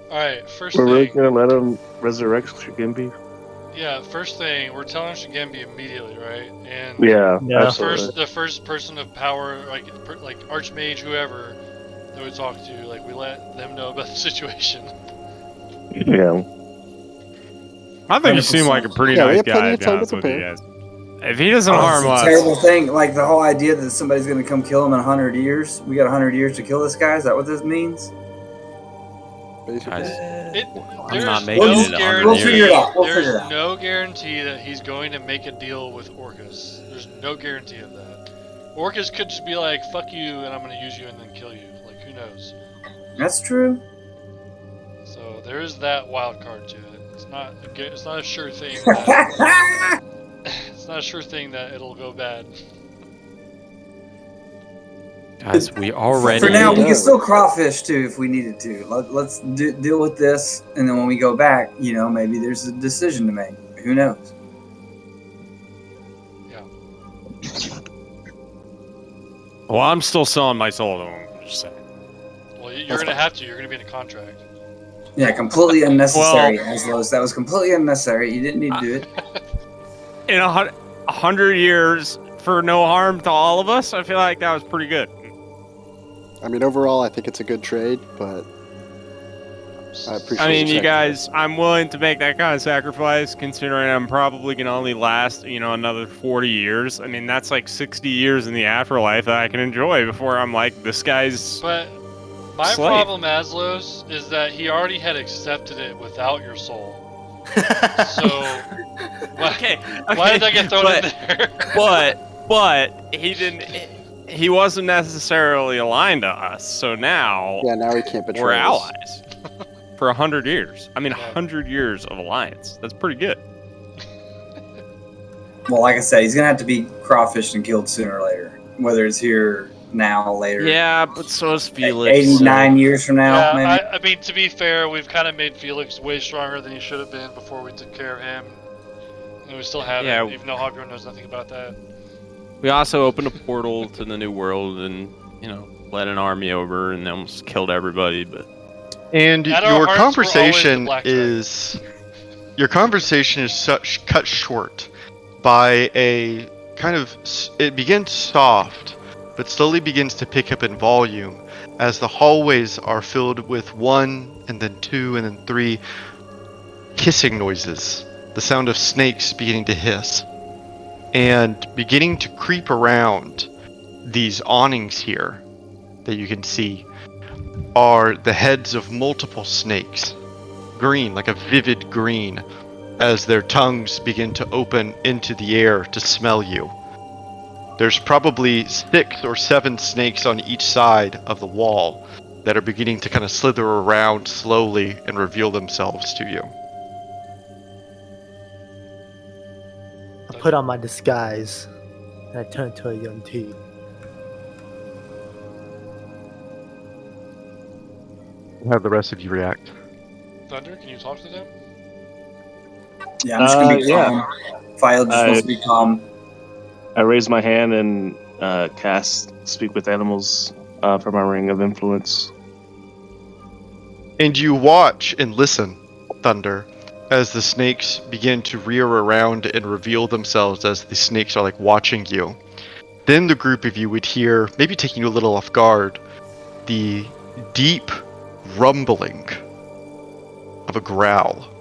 Alright, first We're really thing. gonna let him resurrect Shigembi? Yeah, first thing, we're telling Shigembi immediately, right? And Yeah, Yeah. absolutely. the first person of power, like Archmage, whoever that we talk to, like we let them know about the situation. Yeah. I think you seem like a pretty Yeah, we nice have plenty guy, of to be time to honest with you prepare. guys. If he doesn't Oh, harm it's a us, terrible thing. Like the whole idea that somebody's going to come kill him in 100 years. We got 100 years to kill this guy. Is that what this means? Basically. guys, I'm There's not making no it 100 guarantee. We'll figure it out. We'll There's figure it out. no guarantee that he's going to make a deal with Orcus. There's no guarantee of that. Orcus could just be like, "Fuck you," and I'm going to use you and then kill you. Like, who knows? That's true. So there is that wild card to it. It's not a sure thing. That, it's not a sure thing that it'll go bad. guys, we already. For now, we Yeah. can still crawfish too if we needed to. Let's deal with this, and then when we go back, maybe there's a decision to make. Who knows? Well, I'm still selling my soul to him. Just saying. Well, you're going to have to. You're going to be in a contract. Yeah, completely unnecessary, Aslos. That was completely unnecessary. You didn't need to do it. In 100 years for no harm to all of us, I feel like that was pretty good. I mean, overall, I think it's a good trade, but I appreciate. I mean, the you sacrifice. guys, I'm willing to make that kind of sacrifice, considering I'm probably going to only last, another 40 years. I mean, that's like 60 years in the afterlife that I can enjoy before I'm like, this guy's. But my slave. problem, Aslos, is that he already had accepted it without your soul. So Okay, why did I get thrown in there? but he didn't. He wasn't necessarily aligned to us, so now Yeah, now he can't betray we're us. allies for 100 years. I mean, Yeah. 100 years of alliance. That's pretty good. Well, like I said, he's gonna have to be crawfished and killed sooner or later. Whether it's here now, later. Yeah, but so is Felix. 89 years from now, maybe. Yeah, I mean, to be fair, we've kind of made Felix way stronger than he should have been before we took care of him. And we still haven't, Yeah. even though Hogwarts knows nothing about that. We also opened a portal to the new world and, led an army over and almost killed everybody, but And At our your hearts, conversation we're always the is cut short by a kind of it begins soft, but slowly begins to pick up in volume as the hallways are filled with 1 and then 2 and then 3 hissing noises, the sound of snakes beginning to hiss, and beginning to creep around these awnings here that you can see are the heads of multiple snakes, green, like a vivid green, as their tongues begin to open into the air to smell you. There's probably 6 or 7 snakes on each side of the wall that are beginning to kind of slither around slowly and reveal themselves to you. I put on my disguise and I turn to a young T. How the rest of you react? Thunder, can you talk to them? Yeah, I'm just gonna be yeah. calm. File just wants to be calm. I raise my hand and cast Speak with Animals for my Ring of Influence. And you watch and listen, Thunder, as the snakes begin to rear around and reveal themselves as the snakes are like watching you. Then the group of you would hear, maybe taking you a little off guard, the deep rumbling of a growl.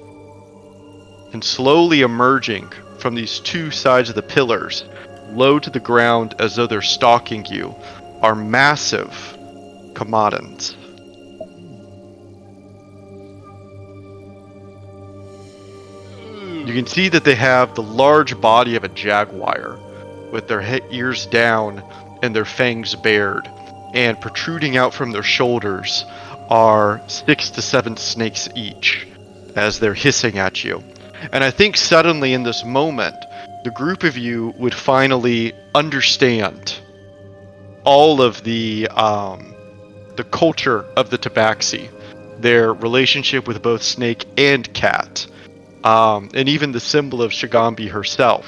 And slowly emerging from these two sides of the pillars, low to the ground as though they're stalking you, are massive Kamadans. You can see that they have the large body of a jaguar, with their ears down and their fangs bared, and protruding out from their shoulders are 6 to 7 snakes each, as they're hissing at you. And I think suddenly in this moment, the group of you would finally understand all of the culture of the Tabaxi, their relationship with both snake and cat, and even the symbol of Shigambi herself.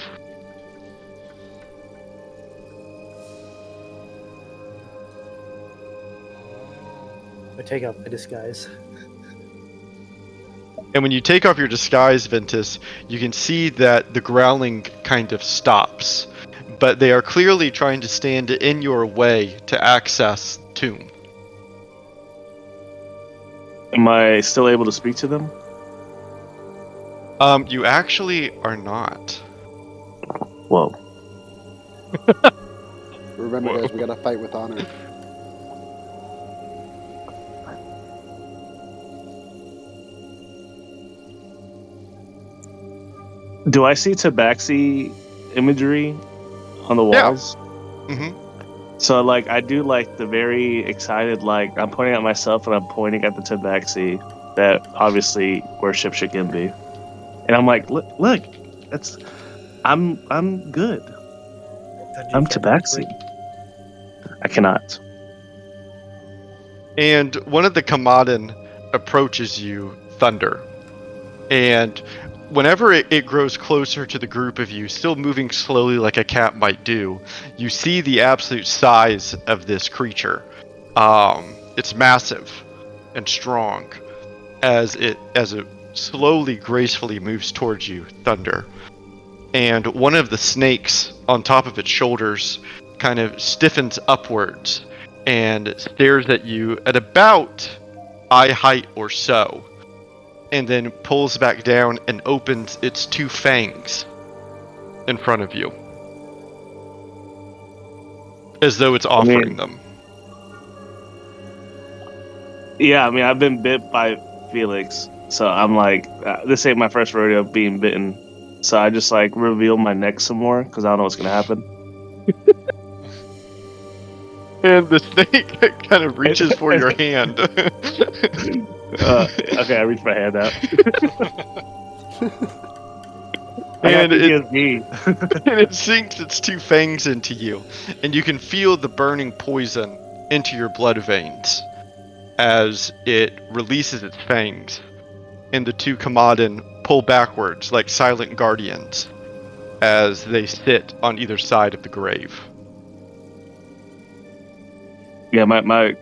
I take out my disguise. And when you take off your disguise, Ventus, you can see that the growling kind of stops. But they are clearly trying to stand in your way to access the tomb. Am I still able to speak to them? You actually are not. Whoa. Remember, guys, we gotta fight with honor. Do I see Tabaxi imagery on the walls? Mm-hmm. So, like, I do, like, the very excited, like, I'm pointing at myself and I'm pointing at the Tabaxi that obviously worship Shigembi. And I'm like, look, that's, I'm good. I'm Tabaxi. I cannot. And one of the Kamadan approaches you, Thunder. And whenever it grows closer to the group of you, still moving slowly like a cat might do, you see the absolute size of this creature. It's massive and strong as it slowly, gracefully moves towards you, Thunder. And one of the snakes on top of its shoulders kind of stiffens upwards and stares at you at about eye height or so, and then pulls back down and opens its two fangs in front of you, as though it's offering them. Yeah, I mean, I've been bit by Felix, so I'm like, this ain't my first rodeo being bitten. So I just like reveal my neck some more because I don't know what's gonna happen. And the snake kind of reaches for your hand. Okay, I reach my hand out. And it and it sinks its two fangs into you, and you can feel the burning poison into your blood veins as it releases its fangs, and the two Kamadan pull backwards like silent guardians as they sit on either side of the grave. Yeah, my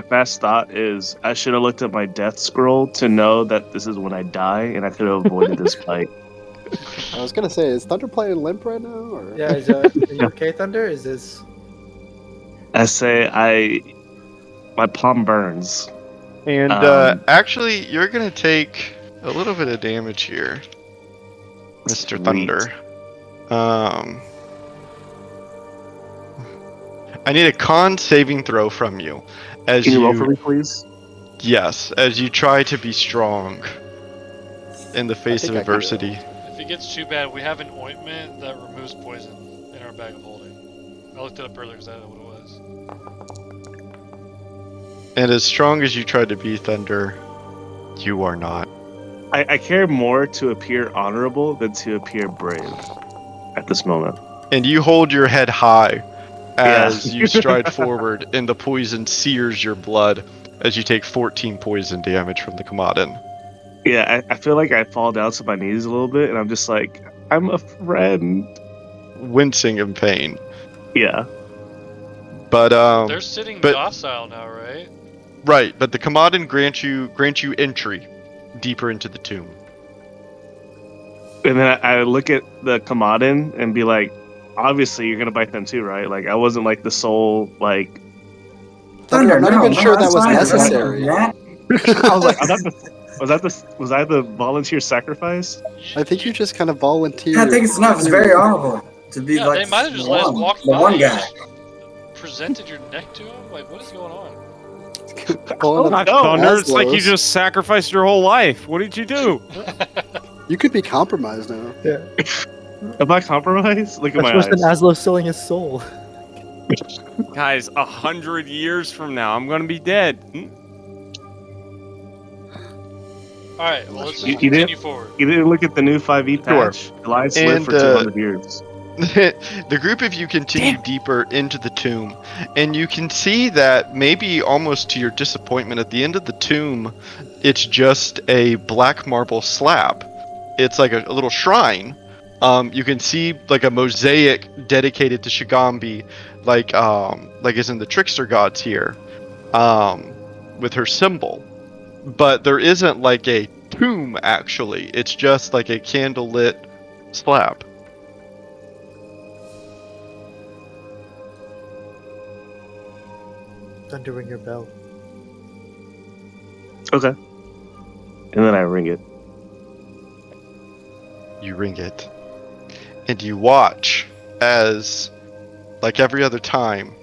fast thought is I should have looked at my death scroll to know that this is when I die, and I could have avoided this fight. I was gonna say, is Thunder playing limp right now? Or? Yeah, are you okay, Thunder? Is this? I say my palm burns. And actually, you're gonna take a little bit of damage here, Mr. Sweet. Thunder. I need a con saving throw from you. As Can you roll for me, please? Yes, as you try to be strong in the face of adversity. If it gets too bad, we have an ointment that removes poison in our bag of holding. I looked it up earlier because I don't know what it was. And as strong as you try to be, Thunder, you are not. I care more to appear honorable than to appear brave at this moment. And you hold your head high as Yeah. you stride forward, and the poison sears your blood as you take 14 poison damage from the Kamadan. Yeah, I feel like I fall down to my knees a little bit, and I'm just like, I'm a friend. Wincing in pain. Yeah. But They're sitting docile now, right? Right, but the Kamadan grant you entry deeper into the tomb. And then I look at the Kamadan and be like, obviously you're gonna bite them too, right? Like I wasn't like the sole Thunder, I'm not even sure that was that's fine, necessary. right? I was like, I'm not Was I the volunteer sacrifice? I think you just kind of volunteered. I think it's enough. It's very honorable to be Yeah, like they might have just the let us one, walk the by. one You guy. just presented your neck to him. Like, what is going on? Pulling Oh, up no. Thunder, it's like you Aslos. just sacrificed your whole life. What did you do? You could be compromised now. Yeah. Am I compromised? Look at That's my worse than eyes. Aslo selling his soul. Guys, 100 years from now, I'm gonna be dead. All right, well, let's You- just you did? continue forward. You didn't look at the new 5e Sure. patch? Lives live And, for 200 years. The group of you continue deeper into the tomb, and you can see that maybe almost to your disappointment, at the end of the tomb, it's just a black marble slab. It's like a little shrine. You can see like a mosaic dedicated to Shigambi, like is in the trickster gods here, with her symbol. But there isn't like a tomb actually. It's just like a candlelit slab. Thunder, ring your bell. Okay. And then I ring it. You ring it, and you watch as, like every other time,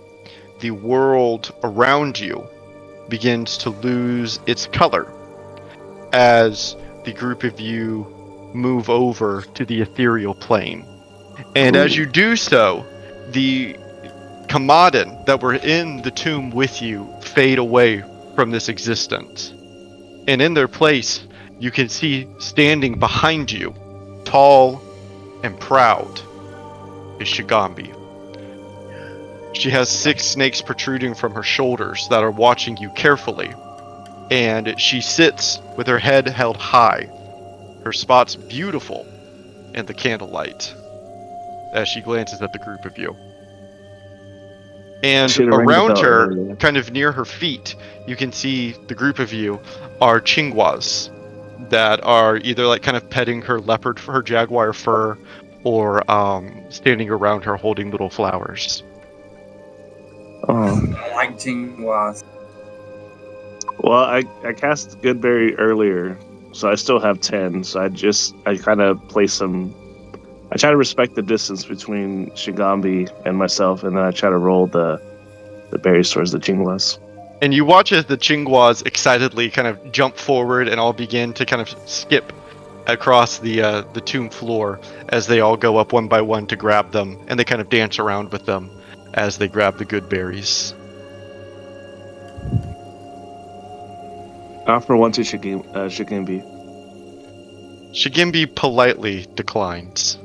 the world around you begins to lose its color as the group of you move over to the ethereal plane. And as you do so, the Kamadan that were in the tomb with you fade away from this existence. And in their place, you can see standing behind you, tall and proud, is Shigambi. She has 6 snakes protruding from her shoulders that are watching you carefully. And she sits with her head held high, her spots beautiful in the candlelight, as she glances at the group of you. And Should've rang the around bell her, earlier. kind of near her feet, you can see the group of you are Chingwas that are either like kind of petting her leopard for her jaguar fur, or standing around her holding little flowers. Oh. I like Jingwas. Well, I cast Goodberry earlier, so I still have 10. So I kind of place some. I try to respect the distance between Shigambi and myself, and then I try to roll the berries towards the Jinglas. And you watch as the Chingwas excitedly kind of jump forward and all begin to kind of skip across the tomb floor as they all go up one by one to grab them, and they kind of dance around with them as they grab the good berries. Offer one to Shigambi. Shigimbi politely declines.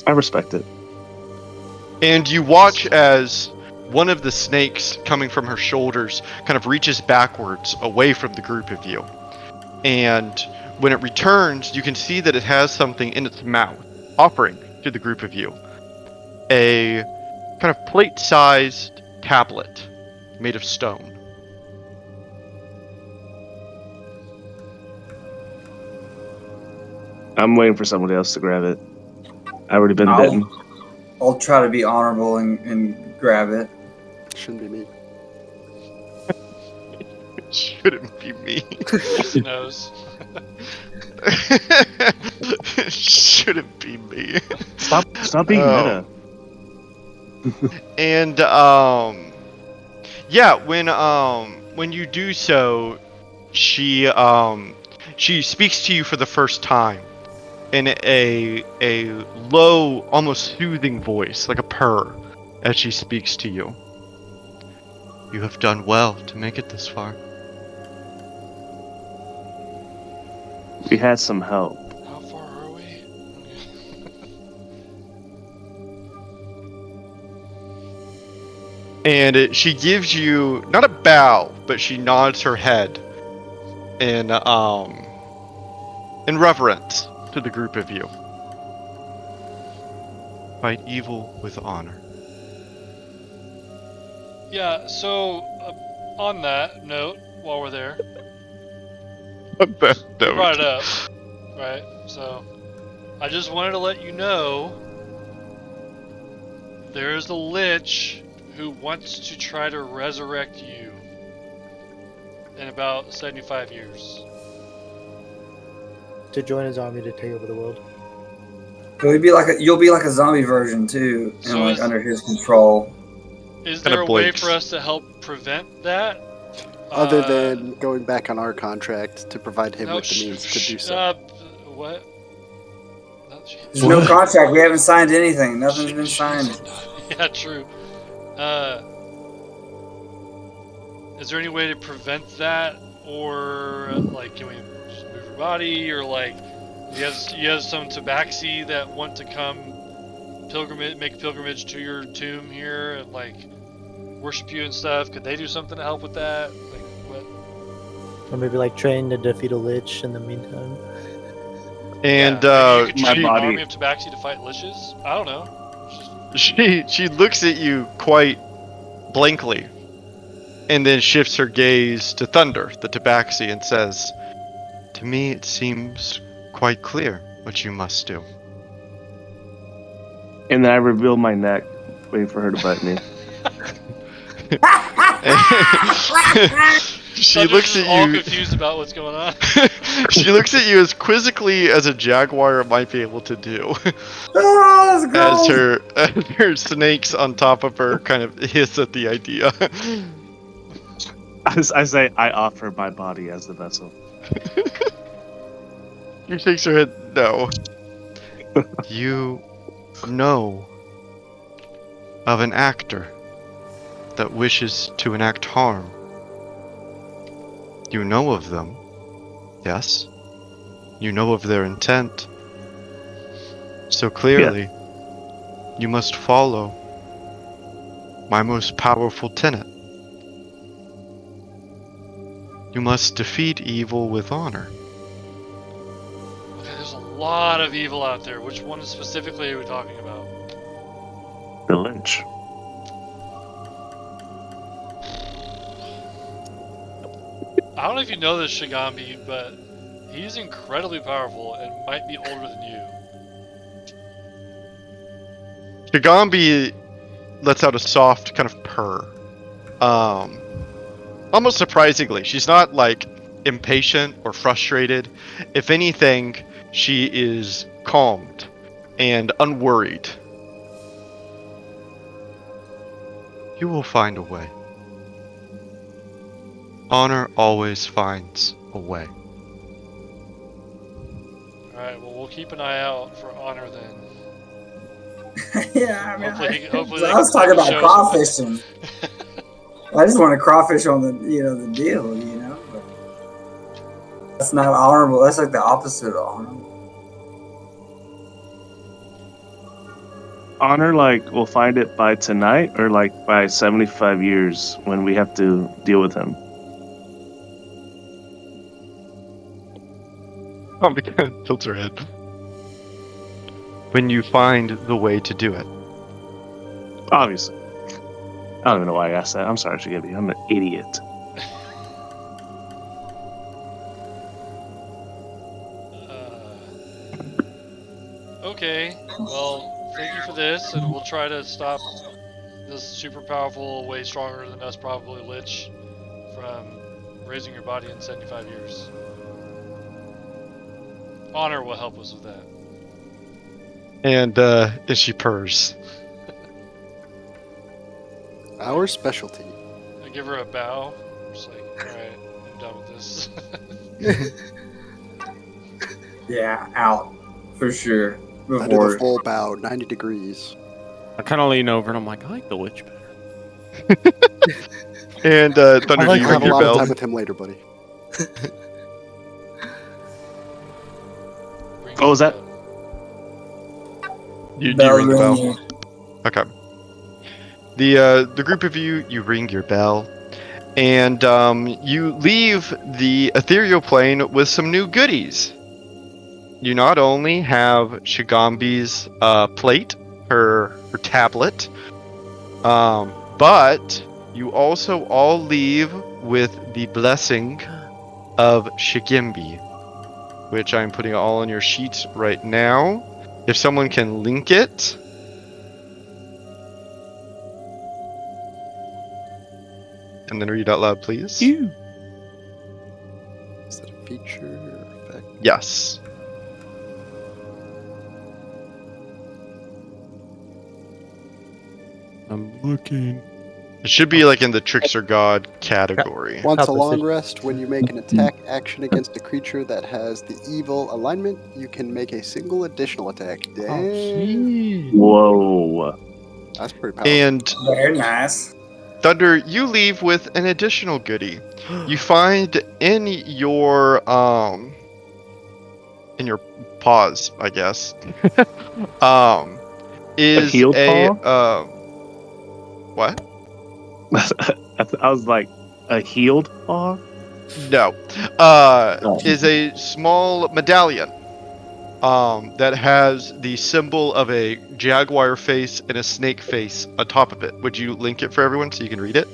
I respect it. And you watch as one of the snakes coming from her shoulders kind of reaches backwards away from the group of you. And when it returns, you can see that it has something in its mouth, offering to the group of you a kind of plate-sized tablet made of stone. I'm waiting for somebody else to grab it. I already been I'll- bitten. I'll try to be honorable and grab it. Shouldn't be me. Shouldn't be me. Yes, he knows. Shouldn't be me. Stop being Oh. meta. And yeah, when you do so, she speaks to you for the first time in a low, almost soothing voice, like a purr, as she speaks to you. You have done well to make it this far. We had some help. How far are we? And she gives you not a bow, but she nods her head in reverence to the group of you. Fight evil with honor. Yeah, so on that note, while we're there, That you brought it up, right? So I just wanted to let you know there's a lich who wants to try to resurrect you. in about 75 years. To join his army to take over the world. So you'll be like a zombie version too, and So like is- under his control. Is Kinda there a way blinks. for us to help prevent that? Other than going back on our contract to provide him no, with the means to do so. What? No, There's no contract. We haven't signed anything. Nothing's been signed. Yeah, true. Is there any way to prevent that, or like, can we just move your body, or like, you have some tabaxi that want to come make pilgrimage to your tomb here and like worship you and stuff? Could they do something to help with that? Like, what? Or maybe like train to defeat a lich in the meantime. And Maybe you could train my an body- army of tabaxi to fight liches. I don't know. It's just- she looks at you quite blankly, and then shifts her gaze to Thunder, the tabaxi, and says, "To me, it seems quite clear what you must do." And then I reveal my neck, waiting for her to bite me. She Thunder's looks just at all you. confused about what's going on. She looks at you as quizzically as a jaguar might be able to do, Oh, that's gross. as her snakes on top of her kind of hiss at the idea. I say, I offer my body as the vessel. She shakes her head. No. You know of an actor that wishes to enact harm. You know of them, yes? You know of their intent. So clearly, you must follow my most powerful tenet. You must defeat evil with honor. Okay, there's a lot of evil out there. Which one specifically are we talking about? The lynch. I don't know if you know this, Shigambi, but he's incredibly powerful and might be older than you. Shigambi lets out a soft kind of purr. Almost surprisingly, she's not like impatient or frustrated. If anything, she is calmed and unworried. You will find a way. Honor always finds a way. Alright, well, we'll keep an eye out for Honor then. Yeah, I mean, Hopefully I was talking about show crawfishing. I just want to crawfish on the the deal, But that's not honorable. That's like the opposite of honorable. Honor, like, we'll find it by tonight, or like by 75 years when we have to deal with him. Shigambi tilts her head. When you find the way to do it. Obviously. I don't even know why I asked that. I'm sorry, Shigebi. I'm an idiot. Okay, well, thank you for this, and we'll try to stop this super powerful, way stronger than us, probably Lich, from raising your body in 75 years. Honor will help us with that. And she purrs. Our specialty. I give her a bow. I'm just like, alright, I'm done with this. Yeah, out for sure. I do the Before full bow, 90 degrees. I kind of lean over and I'm like, I like the Lich better. And Thunder, like do you We'll have ring a your lot of bell? time with him later, buddy. Bring What was it that? up. You bell ring the bell? ringing. Okay. The group of you ring your bell, and you leave the ethereal plane with some new goodies. You not only have Shigambi's plate, her tablet, but you also all leave with the blessing of Shigembi, which I'm putting all on your sheets right now. If someone can link it. And then read out loud, please. feature effect. Yes. I'm looking. It should be like in the Trickster God category. Once a Top long position. rest, when you make an attack action against a creature that has the evil alignment, you can make a single additional attack. Dang. Whoa. That's pretty powerful. And Very nice. Thunder, you leave with an additional goodie. You find in your paws, I guess, is healed a paw? what? I was like, a healed paw? No, is a small medallion that has the symbol of a jaguar face and a snake face on top of it. Would you link it for everyone so you can read it?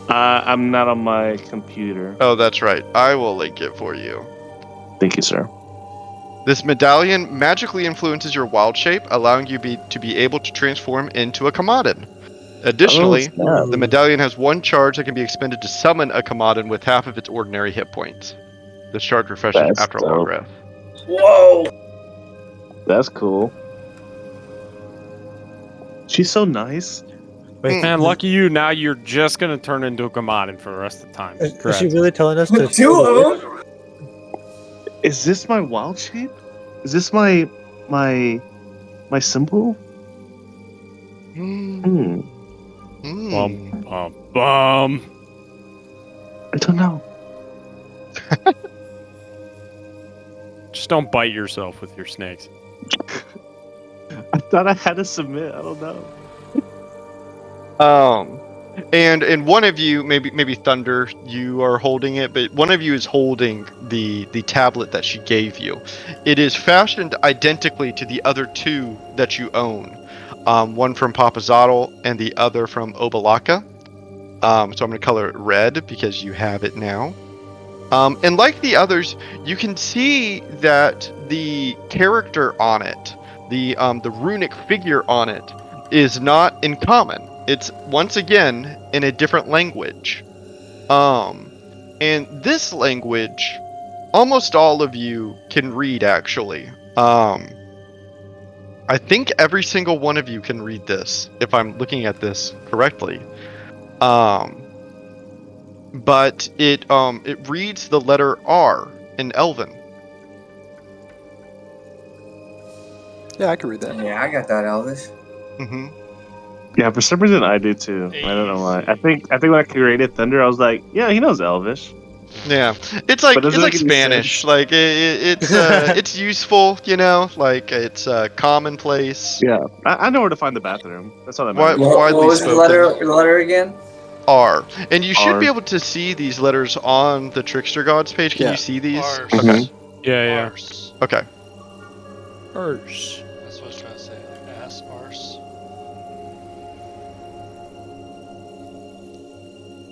I'm not on my computer. Oh, that's right. I will link it for you. Thank you, sir. This medallion magically influences your wild shape, allowing you to be able to transform into a Kamadan. Additionally, Oh, the medallion has one charge that can be expended to summon a Kamadan with half of its ordinary hit points. This charge refreshes That's after a long dope. rest. Whoa. That's cool. She's so nice. Wait, Man, lucky you. Now you're just gonna turn into a Kamadan for the rest of the time. is she Correct. really telling us to? Two of them. Is this my wild shape? Is this my symbol? Hmm. Bum, bum, bum. I don't know. Just don't bite yourself with your snakes. I thought I had to submit. I don't know. And one of you, maybe Thunder, you are holding it, but one of you is holding the tablet that she gave you. It is fashioned identically to the other two that you own. One from Papazotl and the other from Obalaka. So I'm going to color it red because you have it now. And like the others, you can see that the character on it, the runic figure on it, is not in common. It's once again in a different language. And this language, almost all of you can read actually. I think every single one of you can read this, if I'm looking at this correctly. But it reads the letter R in Elven. Yeah, I can read that. Yeah, I got that, Elvis. Mm-hmm. Yeah, for some reason I do too. I don't know why. I think when I created Thunder, I was like, yeah, he knows Elvish. Yeah, it's like But does it make any Spanish. sense? Like it's useful, you know. Like it's commonplace. Yeah, I know where to find the bathroom. That's all that What- matters. What widely was the spoken. letter again? R, and you should R. be able to see these letters on the Trickster Gods page. Can Yeah. you see these? Arse. Okay. Yeah, Arse. Okay. Arse. That's what I was trying to say. Like ass arse.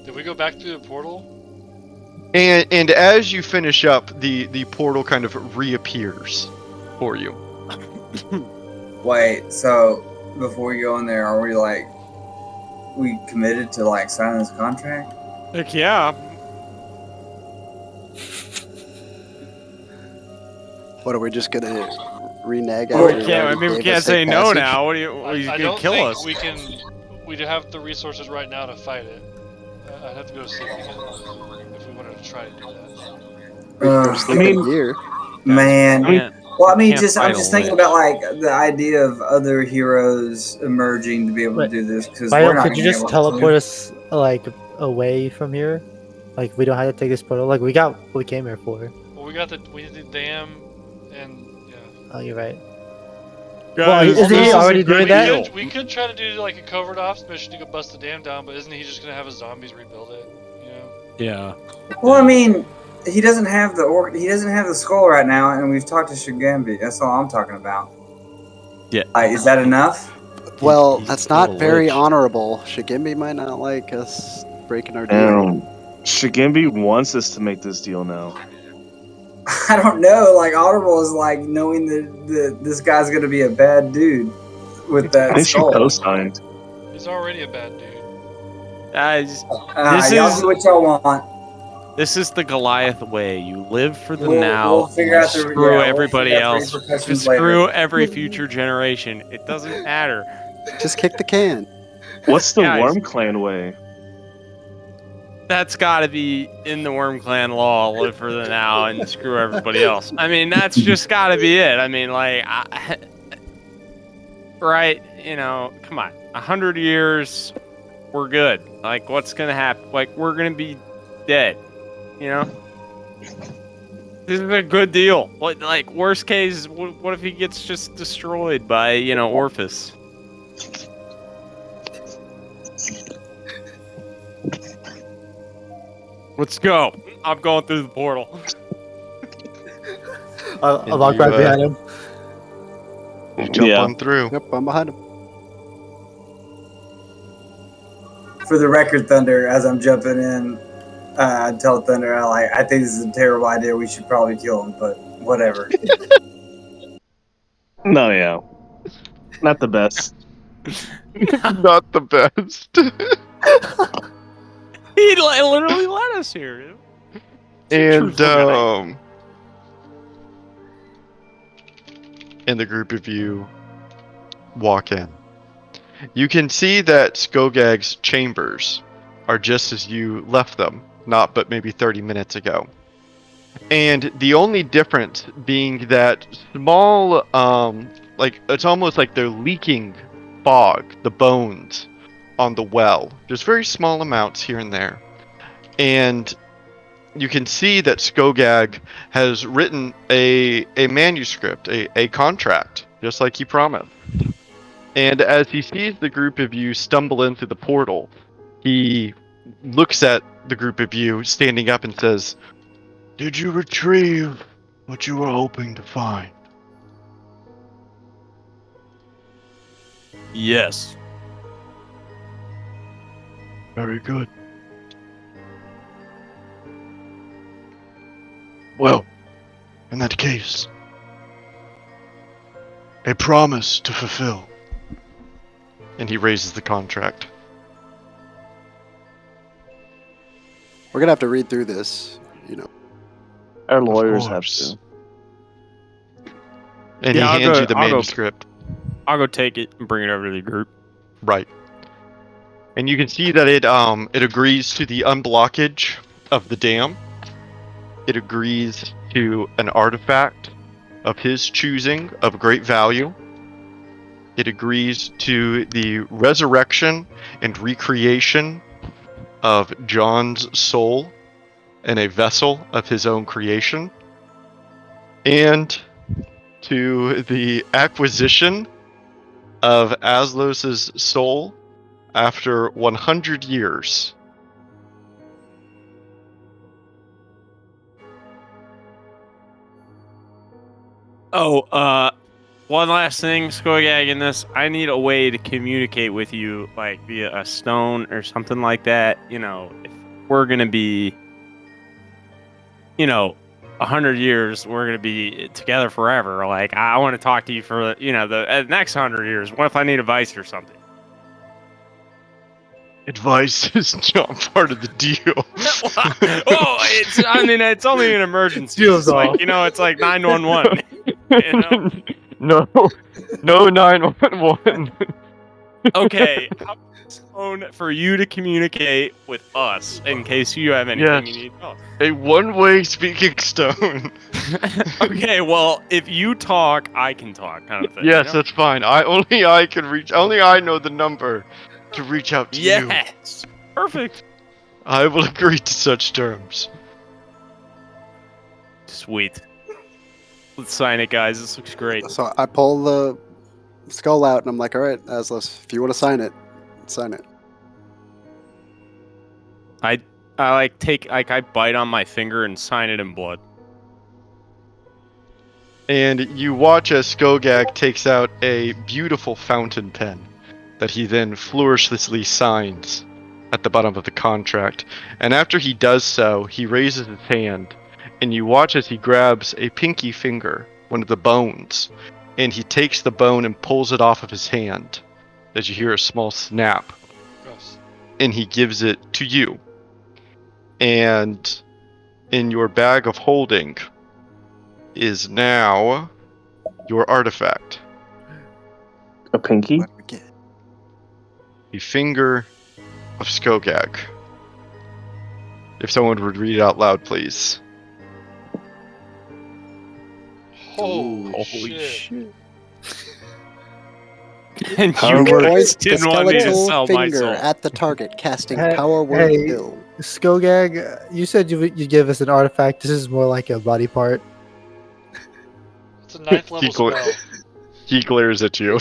Did we go back through the portal? And as you finish up, the portal kind of reappears for you. Wait, so before we go in there, are we like we committed to like signing this contract? Heck yeah. What are we just gonna renege? Well, after We you can't. I already mean, we gave can't us say a no passage? now. What are you? He's I gonna don't kill think us. we'd have the resources right now to fight it. I'd have to go sleep again if we wanted to try to do that. We can go sleep I mean- a year. Man. Can't- Well, I mean, Can't just I'm fight just a thinking lich. about like the idea of other heroes emerging to be able Wait, to do this because Why we're don't not could you gonna be just able to. teleport us like away from here? Like we don't have to take this portal. Like we got what we came here for. Well, we need the dam, and yeah. Oh, you're right. Guys, isn't he this is a already good doing that? deal. We could try to do like a covert ops mission to go bust the dam down, but isn't he just gonna have his zombies rebuild it? You know? Yeah. Well, I mean, he doesn't have he doesn't have the skull right now, and we've talked to Shigambi. That's all I'm talking about. Yeah. Is that enough? Well, He's that's still not a very lich. honorable. Shigimbi might not like us breaking our deal. Shigembi wants us to make this deal now. I don't know. Like honorable is like knowing that this guy's gonna be a bad dude with I that think she skull. co-signed. He's already a bad dude. Guys, Y'all This is- do what y'all want. This is the Goliath way. You live for the We'll now. figure and out the screw we'll everybody figure out the else. repercussions Just later. screw every future generation. It doesn't matter. Just kick the can. What's the Guys. Worm Clan way? That's got to be in the Worm Clan law. Live for the now and screw everybody else. I mean, that's just got to be it. I mean, like, right? You know, come on. 100 years, we're good. Like, what's gonna happen? Like, we're gonna be dead. You know, this is a good deal. What, like, worst case, what if he gets just destroyed by, you know, Orphis? Let's go. I'm going through the portal. I'll walk right behind him. You jump Yeah. on through. Yep, I'm behind him. For the record, Thunder, as I'm jumping in, I tell Thunder, I think this is a terrible idea. We should probably kill him, but whatever. No, yeah. Not the best. Not the best. He literally let us here. And Truthful and the group of you walk in. You can see that Skogag's chambers are just as you left them, not but maybe 30 minutes ago. And the only difference being that small, like, it's almost like they're leaking fog, the bones on the well. Just very small amounts here and there. And you can see that Skogag has written a manuscript, a contract, just like he promised. And as he sees the group of you stumble into the portal, he looks at the group of you standing up and says, "Did you retrieve what you were hoping to find?" Yes. Very good. Well, in that case, a promise to fulfill. And he raises the contract. We're gonna have to read through this, you know. Our lawyers have course. to. And Yeah, he hands you the manuscript. I'll go take it and bring it over to the group. Right. And you can see that it agrees to the unblockage of the dam. It agrees to an artifact of his choosing of great value. It agrees to the resurrection and recreation of John's soul in a vessel of his own creation. And to the acquisition of Aslos's soul after 100 years. Oh, one last thing, Skogag, in this, I need a way to communicate with you, like via a stone or something like that. You know, if we're gonna be, you know, 100 years, we're gonna be together forever. Like, I want to talk to you for, you know, the next 100 years. What if I need advice or something? Advice is not part of the deal. Oh, it's only an emergency. Deal's It's like, off. you know, it's like 911. You know? No 911. Okay, how phone for you to communicate with us in case you have anything Yes. you need. Oh. A one-way speaking stone. Okay, well, if you talk, I can talk, kind of thing. Yes, you know? that's fine. Only I know the number to reach out to you. Yes, perfect. I will agree to such terms. Sweet. Let's sign it, guys. This looks great. So I pull the skull out and I'm like, all right, Aslos, if you want to sign it, sign it. I bite on my finger and sign it in blood. And you watch as Skogag takes out a beautiful fountain pen that he then flourishly signs at the bottom of the contract. And after he does so, he raises his hand, and you watch as he grabs a pinky finger, one of the bones, and he takes the bone and pulls it off of his hand as you hear a small snap. Gross. And he gives it to you. And in your bag of holding is now your artifact. A pinky? What do we get? The Finger of Skogag. If someone would read it out loud, please. Holy Holy shit. shit. And Power you word. guys Point the didn't want me to skeletal sell my finger soul. at the target, casting Hey- power word hey. fill. Skogag, you said you'd give us an artifact. This is more like a body part. It's a 9th level Equal- spell. He glares at you.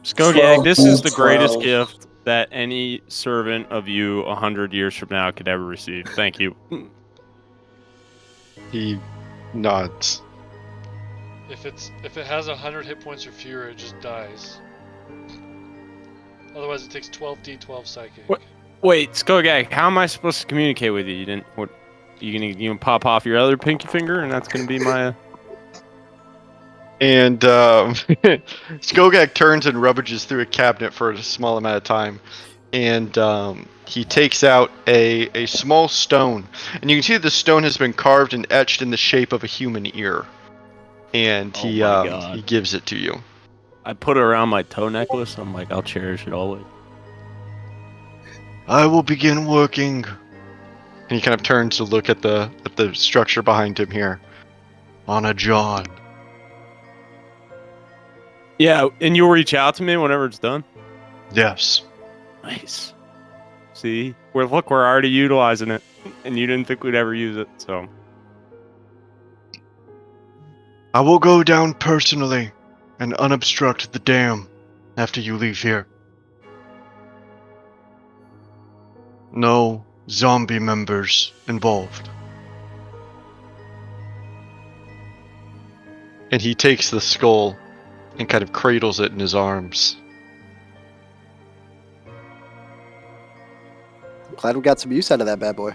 Skogag, this is the 12. greatest gift that any servant of you 100 years from now could ever receive. Thank you. He nods. If it has 100 hit points or fewer, it just dies. Otherwise, it takes 12d12 psychic. What? Wait, Skogag, how am I supposed to communicate with you? You didn't. What? You gonna pop off your other pinky finger, and that's gonna be my. And Skogag turns and rubbages through a cabinet for a small amount of time. And he takes out a small stone. And you can see the stone has been carved and etched in the shape of a human ear. And Oh my God. he gives it to you. I put it around my toe necklace. I'm like, I'll cherish it always. I will begin working. And he kind of turns to look at the structure behind him here. On a John. Yeah, and you'll reach out to me whenever it's done. Yes. Nice. See, we're already utilizing it, and you didn't think we'd ever use it, so. I will go down personally and unobstruct the dam after you leave here. No zombie members involved. And he takes the skull and kind of cradles it in his arms. Glad we got some use out of that bad boy.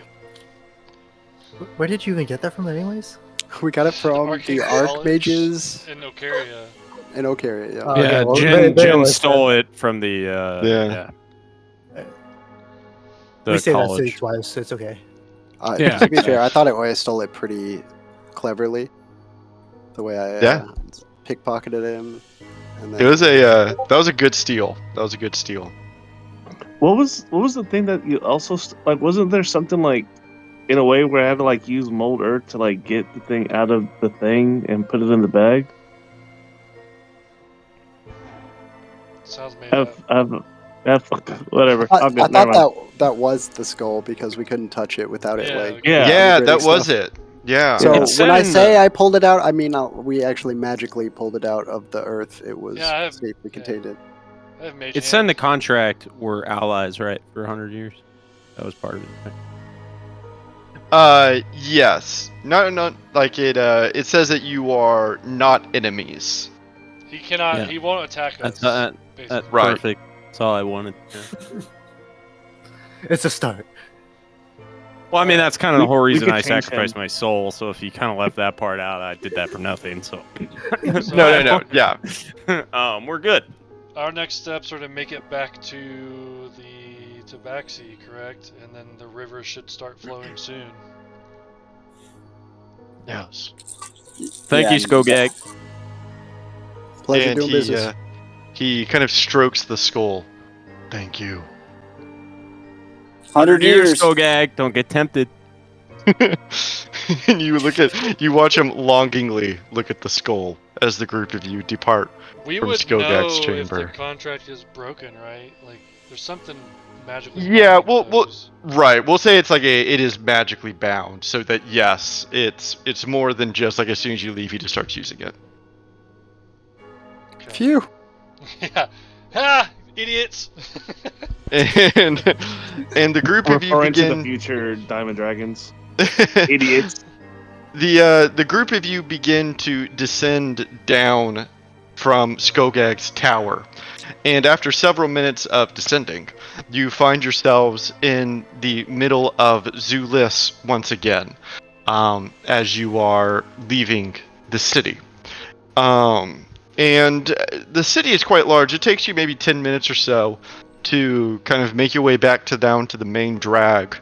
Where did you even get that from, anyways? We got it from Arcane the College Archmages in Ocaria. in Ocaria. Yeah. Okay, Yeah, well, Jen, there Jen was stole it from the Yeah. the we say that city college. twice, so it's okay. Yeah. To be fair, I thought I stole it pretty cleverly. The way I Yeah. pickpocketed him. And then, It was that was a good steal. That was a good steal. What was the thing that you also like? Wasn't there something like in a way where I had to like use mold earth to like get the thing out of the thing and put it in the bag? Sounds made up. Whatever. I I'll go, thought never mind. that was the skull because we couldn't touch it without it Yeah, like. okay. Yeah, upgrading that was stuff. it. Yeah. So It said when I in say the- I pulled it out, I mean we actually magically pulled it out of the earth. It was Yeah, I have- safely yeah. contained it. I have mage It said in the hand. contract we're allies, right, for 100 years. That was part of it. Right? Yes. Not like it. It says that you are not enemies. He cannot. Yeah. He won't attack us. That's basically. Right. perfect. That's all I wanted. Yeah. It's a start. Well, I mean, that's kind of the We- whole we reason could I change sacrificed him. my soul. So if you kind of left that part out, I did that for nothing. So No. Yeah. We're good. Our next steps are to make it back to the Tabaxi, correct? And then the river should start flowing soon. Yes. Thank you, Skogag. Pleasure And doing business. he kind of strokes the skull. Thank you. 100 years. Skogag. Don't get tempted. And you watch him longingly look at the skull as the group of you depart. We From would Skogag's know if the chamber. contract is broken, right? Like, there's something magically. Yeah, binding well, those. right. We'll say it's like it is magically bound, so that yes, it's more than just like as soon as you leave, he just starts using it. Okay. Phew. Yeah. Ha! Idiots! And the group of you Referring to the begin. future Diamond Dragons. Idiots. The group of you begin to descend down from Skogag's tower, and after several minutes of descending, you find yourselves in the middle of Zulis once again, as you are leaving the city. And the city is quite large. It takes you maybe 10 minutes or so to kind of make your way back down to the main drag.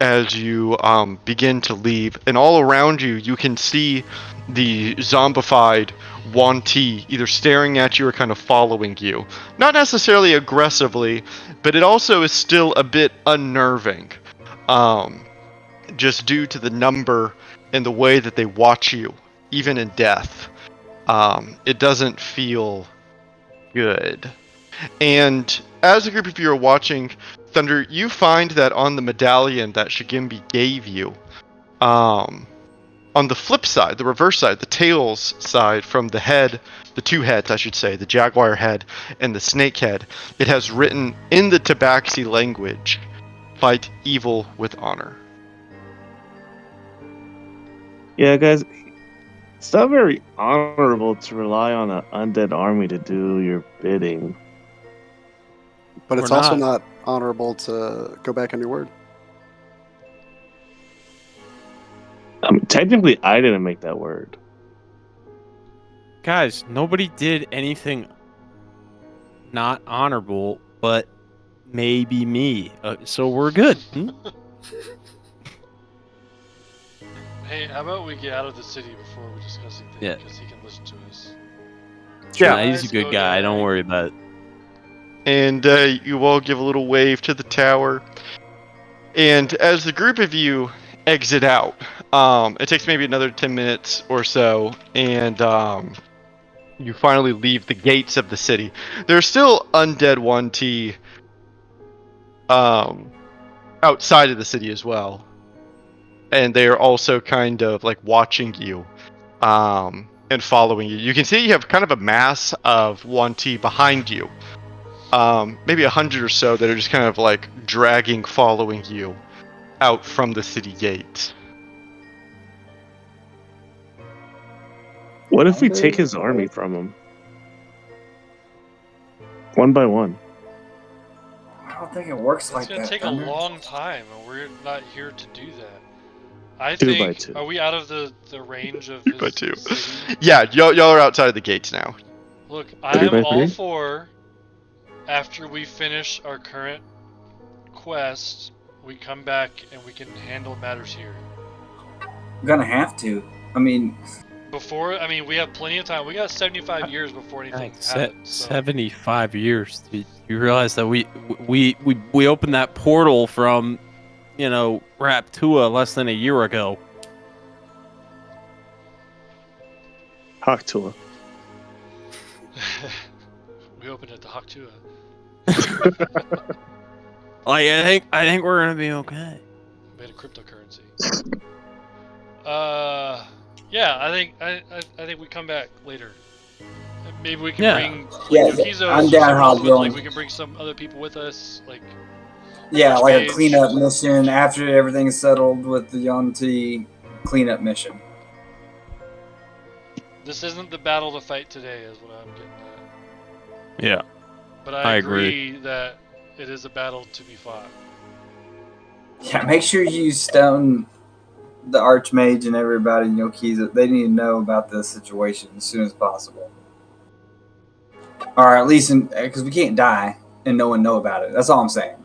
as you begin to leave, and all around you, you can see the zombified Wanti either staring at you or kind of following you. Not necessarily aggressively, but it also is still a bit unnerving, just due to the number and the way that they watch you, even in death. It doesn't feel good. And as a group of you are watching, Thunder, you find that on the medallion that Shigimbi gave you, on the flip side, the reverse side, the tails side from the head, the two heads, I should say, the jaguar head and the snake head, it has written in the Tabaxi language, "Fight evil with honor." Yeah, guys, it's not very honorable to rely on an undead army to do your bidding. But it's We're also not. not honorable to go back on your word. Technically, I didn't make that word. Guys, nobody did anything not honorable, but maybe me. So we're good. Hey, how about we get out of the city before we discuss anything? Yeah. Because he can listen to us. Yeah. Nah, he's a Guys, good go guy. Don't down. worry about it. And you all give a little wave to the tower. And as the group of you exit out, it takes maybe another 10 minutes or so, and you finally leave the gates of the city. There's still undead 1T outside of the city as well. And they are also kind of like watching you and following you. You can see you have kind of a mass of 1T behind you. Maybe 100 or so that are just kind of like dragging, following you out from the city gates. What if we take his army from him? One by one. I don't think it works It's like gonna that. take Thunder. a long time, and we're not here to do that. I Two by think. two. Are we out of the range of Two his by two. city? Yeah, y'all are outside of the gates now. Look, Three I am by all three? for. After we finish our current quest, we come back and we can handle matters here. I'm gonna have to. I mean, We have plenty of time. We got 75 years before anything happens. So. 75 years. You realize that we opened that portal from, Raptua less than a year ago. Haktua. We opened it to Haktua. I think we're gonna be okay. Made a cryptocurrency. Yeah, I think we come back later. Maybe we can bring Yeah, Yukizo I'm or down someone how else it's with, going. we can bring some other people with us, yeah, like a Archmage. cleanup mission after everything's settled with the Yonti cleanup mission. This isn't the battle to fight today, is what I'm getting at. Yeah. But I I agree. agree that it is a battle to be fought. Yeah, make sure you stone the Archmage and everybody in Yokiza. They need to know about this situation as soon as possible. Or at least because we can't die and no one know about it. That's all I'm saying.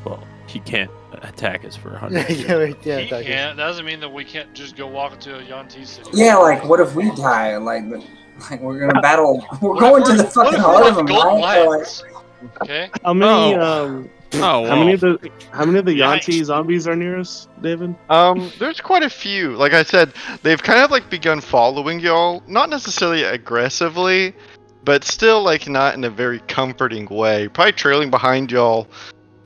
Well, he can't attack us for 100 years. yeah, He can't. That doesn't mean that we can't just go walk into a Yanti city. Yeah, like what if we die? Like we're gonna battle. We're What going if to the what fucking if heart we're of on them, Golden right? Or, Lions? Okay. How many? Oh, How many of the Yikes. Yanti zombies are near us, David? There's quite a few. Like I said, they've kind of like begun following y'all, not necessarily aggressively, but still like not in a very comforting way. Probably trailing behind y'all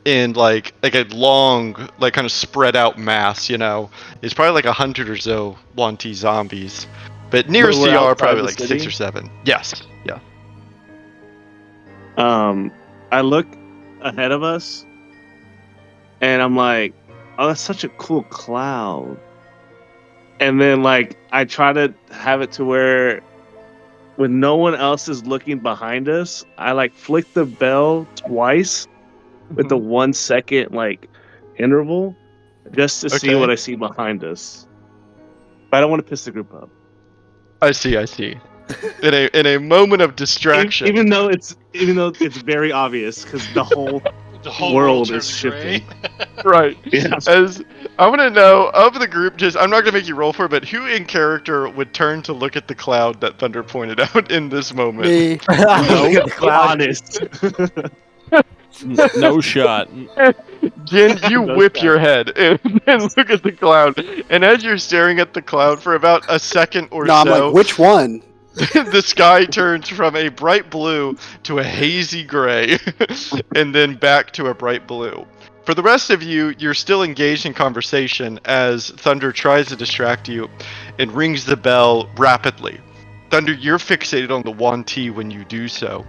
in like a long, like kind of spread out mass. It's probably like 100 or so Wanti zombies, but nearest But to we're y'all are outside probably the like 6 city? or 7. Yes, yeah. I look ahead of us, and I'm like, "Oh, that's such a cool cloud." And then, like, I try to have it to where, when no one else is looking behind us, I like flick the bell twice with the 1 second like interval, just to see Okay. what I see behind us. But I don't want to piss the group up. I see. In a moment of distraction. Even though it's very obvious, because the whole The whole world world is turns gray. shifting. Right. Yeah. As I want to know of the group, just I'm not gonna make you roll for it, but who in character would turn to look at the cloud that Thunder pointed out in this moment? Me. Look at the cloud. Honest. No shot. Jen, you No whip shot. your head and look at the cloud, and as you're staring at the cloud for about a second or No, I'm so, like, which one? the sky turns from a bright blue to a hazy gray, and then back to a bright blue. For the rest of you, you're still engaged in conversation as Thunder tries to distract you and rings the bell rapidly. Thunder, you're fixated on the Yuan Ti when you do so,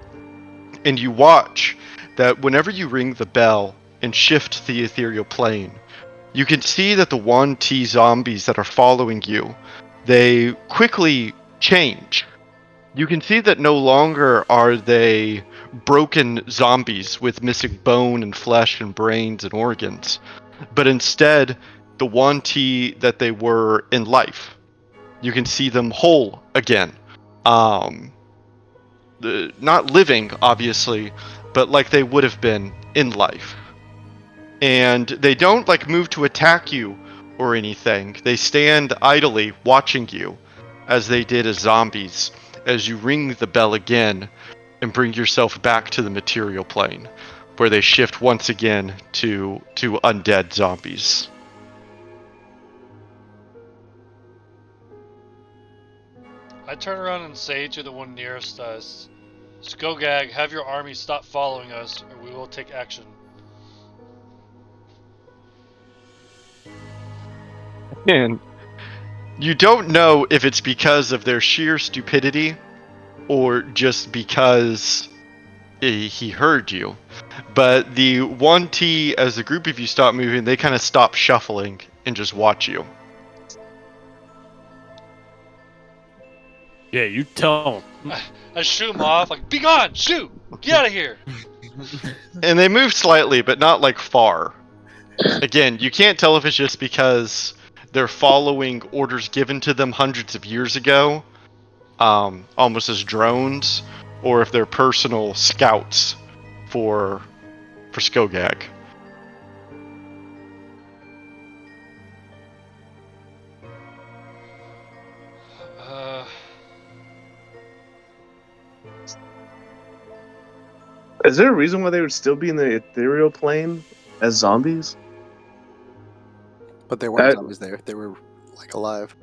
and you watch that whenever you ring the bell and shift the ethereal plane, you can see that the Yuan Ti zombies that are following you, they quickly change. You can see that no longer are they broken zombies with missing bone and flesh and brains and organs, but instead the Yuan Ti that they were in life. You can see them whole again. Not living, obviously, but like they would have been in life. And they don't like move to attack you or anything. They stand idly watching you as they did as zombies as you ring the bell again and bring yourself back to the material plane where they shift once again to undead zombies. I turn around and say to the one nearest us, Skogag, have your army stop following us, or we will take action. And you don't know if it's because of their sheer stupidity or just because he heard you. But the Yuan Ti, as the group of you stop moving, they kind of stop shuffling and just watch you. Yeah, you tell him. I shoot him off, like, be gone, shoot, get out of here. And they move slightly, but not like far. Again, you can't tell if it's just because they're following orders given to them hundreds of years ago, almost as drones, or if they're personal scouts for Skogag. Is there a reason why they would still be in the ethereal plane as zombies? But they weren't zombies there. They were like alive.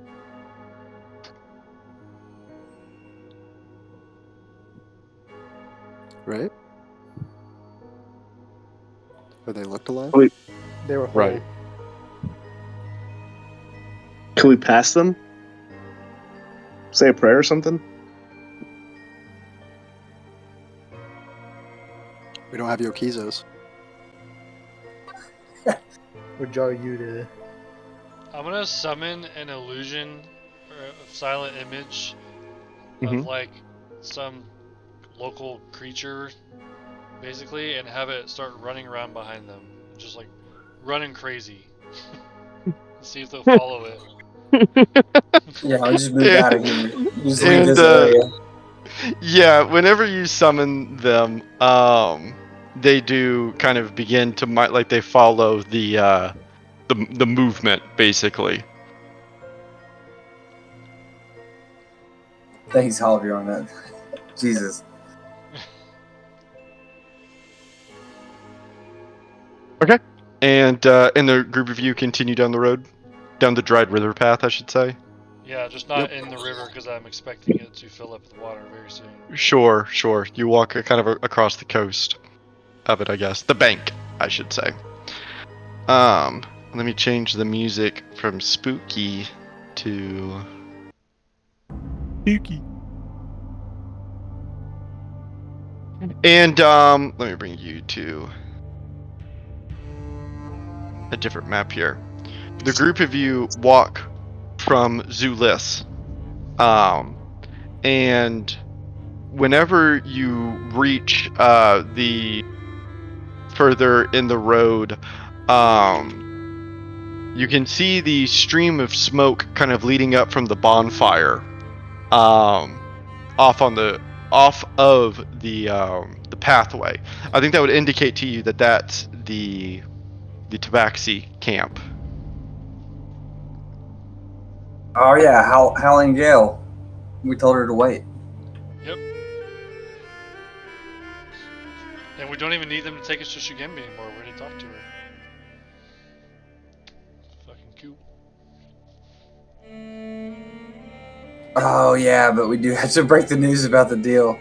Right? Or they looked alive? Wait. They were whole. Right. Can we pass them? Say a prayer or something? We don't have Yokizos. Would jar you to. I'm gonna summon an illusion or a silent image of Mhm. like some local creature, basically, and have it start running around behind them, just like running crazy. See if they'll follow it. Yeah, I'll just move out again. Just leave And, this area. Yeah, whenever you summon them, they do kind of begin to like they follow the movement basically. Thanks, Javier, on that. Jesus. And the group of you continue down the road, down the dried river path, I should say. Yeah, just not in the river because I'm expecting it to fill up with water very soon. Sure. You walk kind of across the coast of it, I guess. The bank, I should say. Let me change the music from spooky to Spooky. And let me bring you to a different map here. The group of you walk from Zulis, and whenever you reach the further in the road, you can see the stream of smoke kind of leading up from the bonfire, off of the pathway. I think that would indicate to you that that's the Tabaxi camp. Oh yeah, Howling Gale. We told her to wait. Yep. And we don't even need them to take us to Shigembi anymore. We're going to talk to her. Fucking cool. Oh yeah, but we do have to break the news about the deal.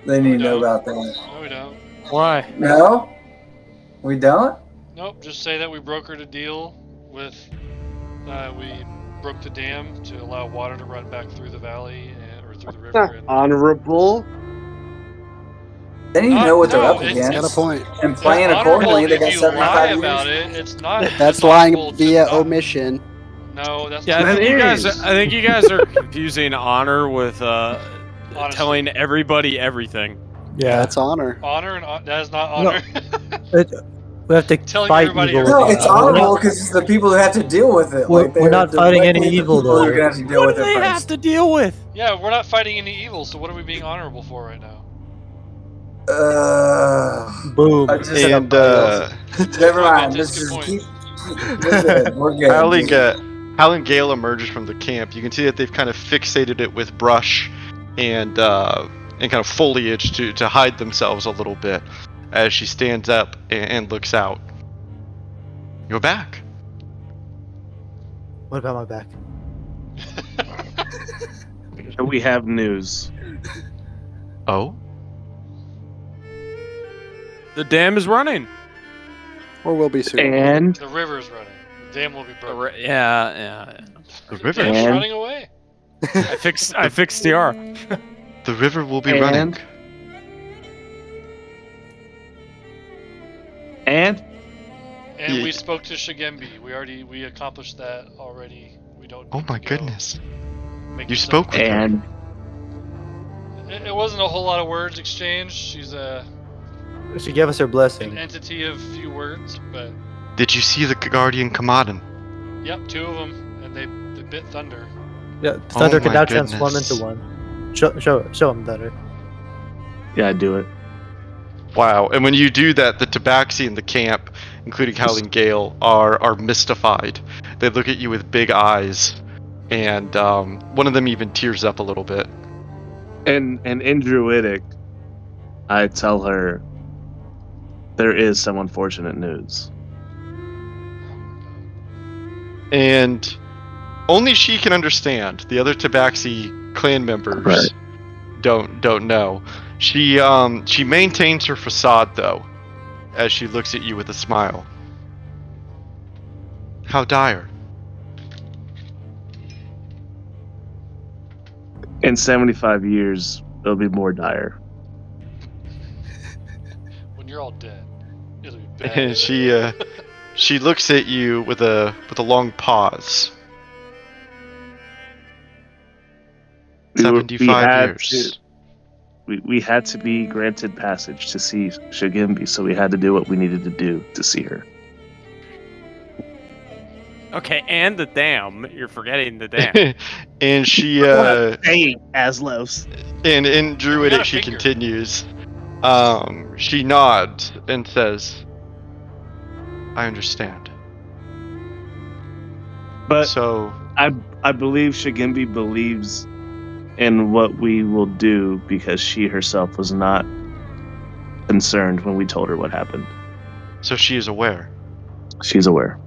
They need to know about that. No, we don't. Why? No, we don't. Nope, just say that we brokered a deal with. We broke the dam to allow water to run back through the valley or through the river. And Honorable. They need to know what they're up it's- against. Got a point. And it's playing honorable accordingly, they if got you lie 75 about years. it. It's not. That's dishonorable lying to via not- omission. No, that's Yeah, not. I think That I think you guys are confusing honor with Honesty. telling everybody everything. Yeah. That's honor. Honor and that is not No. honor. We have to Telling fight everybody evil. No, everything. it's We're not- honorable because it's the people who have to deal with it. We're- Like they we're are not fighting any directly the evil, people who though. are gonna have to deal What with do it they have first. to deal with? Yeah, we're not fighting any evil, so what are we being honorable for right now? Boom. I just And never Okay, mind. that's Let's a good just point. keep. We're good. We're good. Howling Gale emerges from the camp. You can see that they've kind of fixated it with brush and kind of foliage to hide themselves a little bit as she stands up and looks out. You're back. What about my back? We have news. Oh? The dam is running. Or will be soon. And The river's running. The dam will be broken. Yeah. The The river. dam's And- running away. I fixed the R. The river will be And- running. and And Yeah. we spoke to Shigembi. We accomplished that already. We don't. Oh need my to go goodness. make You this spoke up. with her. and It wasn't a whole lot of words exchanged. She's She gave us her an blessing. entity of few words, but Did you see the Guardian Kamadan? yep, two of them, and they bit Thunder. Yeah, Thunder can my now transform goodness. into one. Show him Thunder. yeah, do it. Wow. And when you do that, the Tabaxi in the camp, including Howling Gale, are mystified. They look at you with big eyes, and one of them even tears up a little bit. And in Druidic, I tell her there is some unfortunate news. And only she can understand. The other Tabaxi clan members Right. don't know. She maintains her facade though, as she looks at you with a smile. How dire? In 75 years, it'll be more dire. When you're all dead, it'll be And bad. she looks at you with a long pause. We 75 had years. to- we had to be granted passage to see Shigembi, so we had to do what we needed to do to see her. Okay, and the dam. You're forgetting the dam. And she Hey, Aslos. and in Druidic got a she finger. continues. She nods and says, "I understand." But So I believe Shigembi believes in what we will do because she herself was not concerned when we told her what happened. she is aware. She's aware.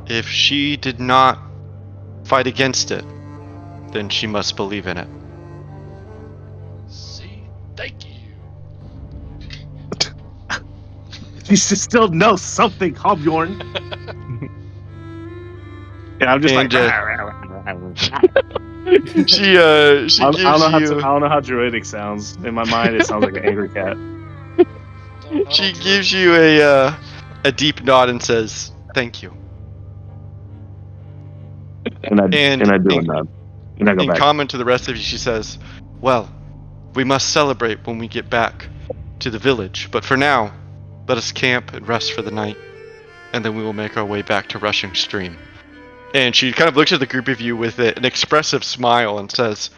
If she did not fight against it, then she must believe in it. See, thank you. She should still know something, Hobjorn. And I'm just And, like. She I gives don't know you I don't know how Druidic sounds. In my mind, it sounds like an angry cat. she gives you a deep nod and says, "Thank you." And I do a in- nod. And I go In back. common to the rest of you, she says, "Well, we must celebrate when we get back to the village, but for now, let us camp and rest for the night, and then we will make our way back to Rushing Stream." And she kind of looks at the group of you with an expressive smile and says,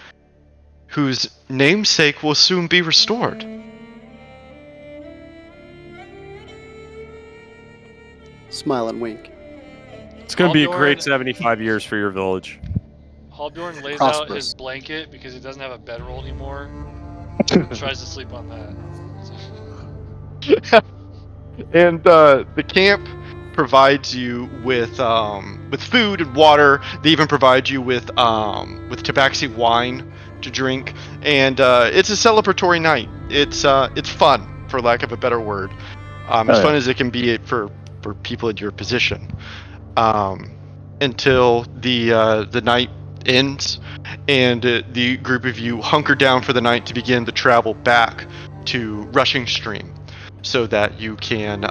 whose namesake will soon be restored. Smile and wink. It's going to be a great Haldorn- 75 years for your village. Halbjorn lays out Prosperous. his blanket because he doesn't have a bedroll anymore. And tries to sleep on that. And the camp provides you with food and water. They even provide you with tabaxi wine to drink, and it's a celebratory night. It's fun, for lack of a better word. As fun as it can be for people in your position. Until the night ends, and the group of you hunker down for the night to begin the travel back to Rushing Stream, so that you can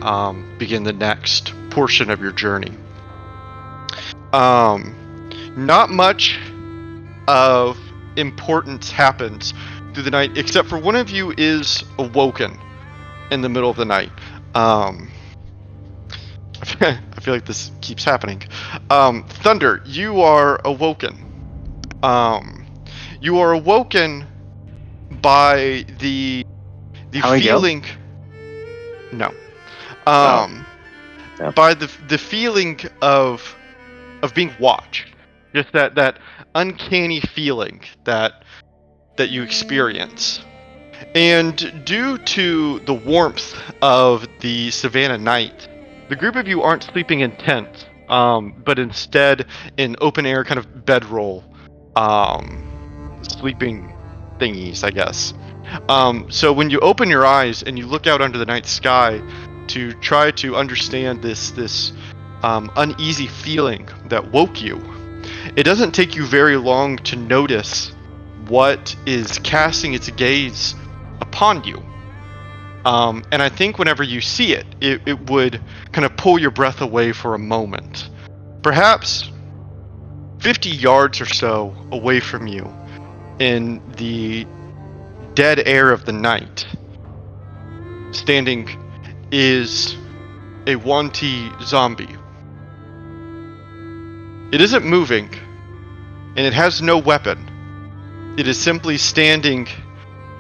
begin the next portion of your journey. Not much of importance happens through the night, except for one of you is awoken in the middle of the night. I feel like this keeps happening. Thunder, you are awoken. You are awoken by the feeling. No. Yeah. By the feeling of being watched. Just that uncanny feeling that you experience. And due to the warmth of the savannah night, the group of you aren't sleeping in tents, but instead in open air kind of bedroll, sleeping thingies, I guess. So when you open your eyes and you look out under the night sky to try to understand this uneasy feeling that woke you, it doesn't take you very long to notice what is casting its gaze upon you. And I think whenever you see it, it would kind of pull your breath away for a moment. Perhaps 50 yards or so away from you, in the dead air of the night, standing is a Wanti zombie. It isn't moving, and it has no weapon. It is simply standing,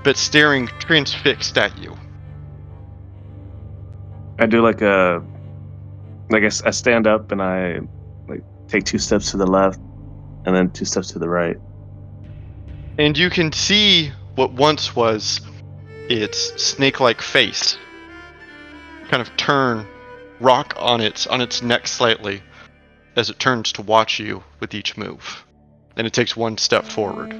but staring transfixed at you. I do I stand up and I take 2 steps to the left and then 2 steps to the right. And you can see what once was its snake-like face kind of rock on its neck slightly as it turns to watch you with each move. And it takes 1 step forward.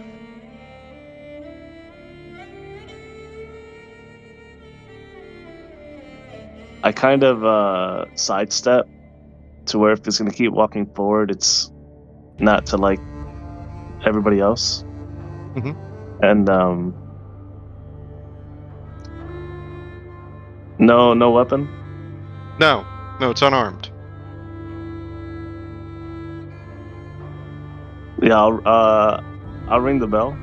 I kind of sidestep to where if it's going to keep walking forward, it's not to like everybody else. Mhm. And no weapon. No, it's unarmed. Yeah, I'll ring the bell.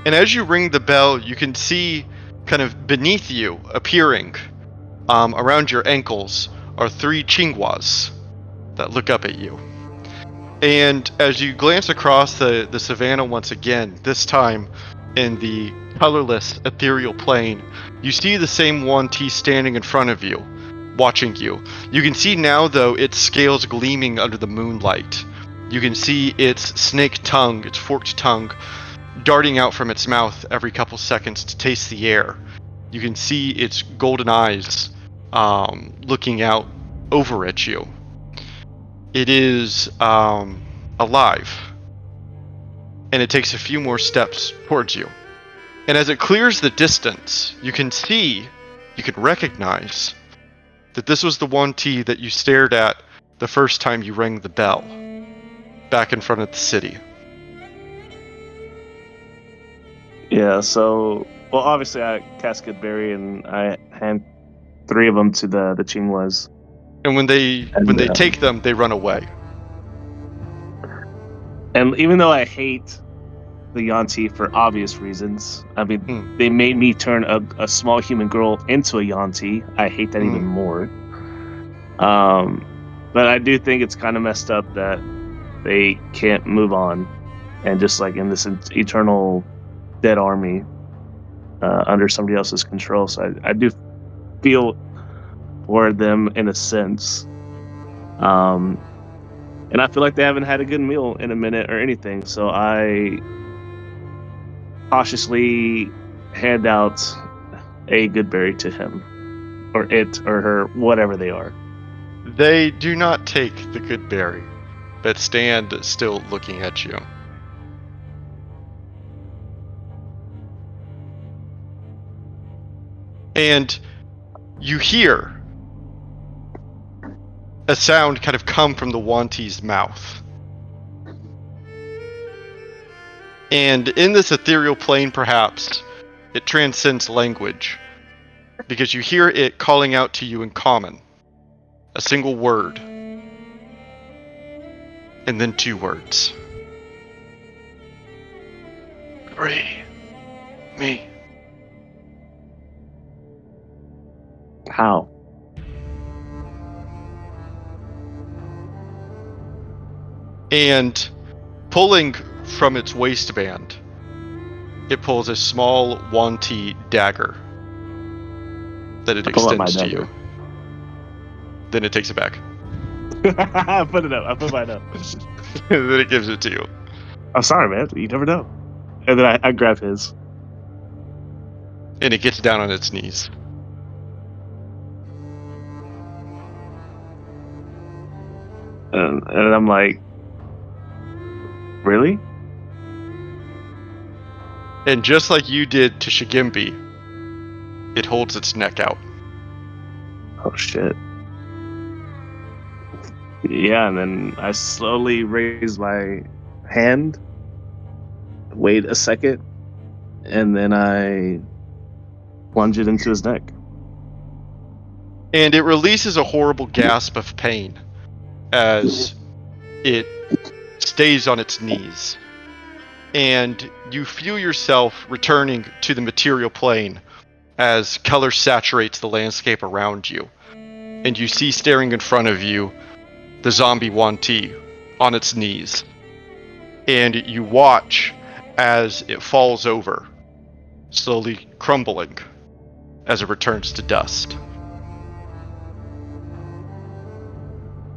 And as you ring the bell, you can see kind of beneath you, appearing around your ankles, are 3 Chingwas that look up at you. And as you glance across the savannah once again, this time in the colorless ethereal plane, you see the same Wanti standing in front of you, watching you. You can see now, though, its scales gleaming under the moonlight. You can see its snake tongue, its forked tongue, darting out from its mouth every couple seconds to taste the air. You can see its golden eyes looking out over at you. It is alive, and it takes a few more steps towards you. And as it clears the distance, you can recognize that this was the Wanti that you stared at the first time you rang the bell, back in front of the city. Yeah, so obviously I cast Good Berry and I hand 3 of them to the Chingwas. And when they take them, they run away. And even though I hate the Yanti for obvious reasons, I mean, they made me turn a small human girl into a Yanti. I hate that even more. But I do think it's kind of messed up that they can't move on and just like in this eternal dead army under somebody else's control. So I do feel for them in a sense. And I feel like they haven't had a good meal in a minute or anything. So I cautiously hand out a good berry to him, or it, or her, whatever they are. They do not take the good berry, but stand still looking at you. And you hear a sound kind of come from the Wanti's mouth. And in this ethereal plane, perhaps, it transcends language, because you hear it calling out to you in common. A single word. And then 2 words. Free me. How? And pulling from its waistband, it pulls a small Wanti dagger that it I pull out my extends to dagger. you. Then it takes it back. I put it up. I put mine up. And then it gives it to you. I'm sorry, man. You never know. And then I grab his. And it gets down on its knees. And I'm like, really? And just like you did to Shigembi, it holds its neck out. Oh, shit. Yeah, and then I slowly raise my hand, wait a second, and then I plunge it into his neck. And it releases a horrible gasp of pain as it stays on its knees. And you feel yourself returning to the material plane as color saturates the landscape around you. And you see staring in front of you the zombie Wanti on its knees. And you watch as it falls over, slowly crumbling as it returns to dust.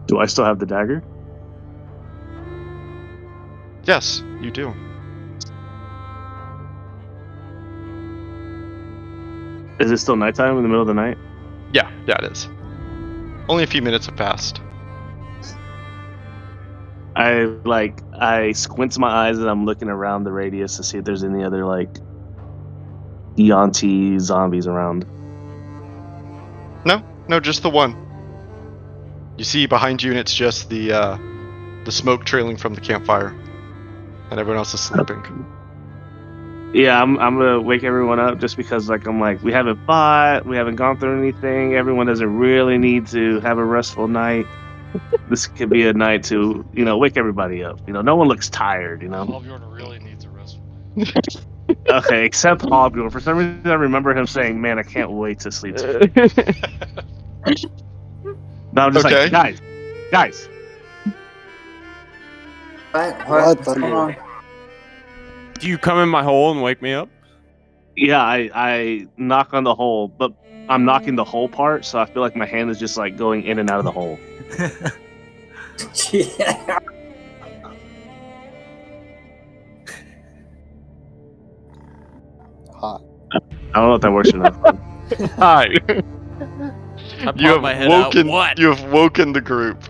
Do I still have the dagger? Yes, you do. Is it still nighttime in the middle of the night? Yeah, it is. Only a few minutes have passed. I squint my eyes and I'm looking around the radius to see if there's any other like Yanti zombies around. No, just the one. You see behind you, and it's just the smoke trailing from the campfire, and everyone else is sleeping. Yeah, I'm gonna wake everyone up just because I'm like, we haven't fought, we haven't gone through anything. Everyone doesn't really need to have a restful night. This could be a night to, wake everybody up. No one looks tired. Hobyorn really needs a rest. Okay, except Hobyorn. For some reason, I remember him saying, "Man, I can't wait to sleep." No, I'm just Okay. like, guys. What's going on? Do you come in my hole and wake me up? Yeah, I knock on the hole, but I'm knocking the hole part, so I feel like my hand is just like going in and out of the hole. Yeah. Hot. I don't know if that works or not. Hi. I You pop my head out. What? You have woken the group.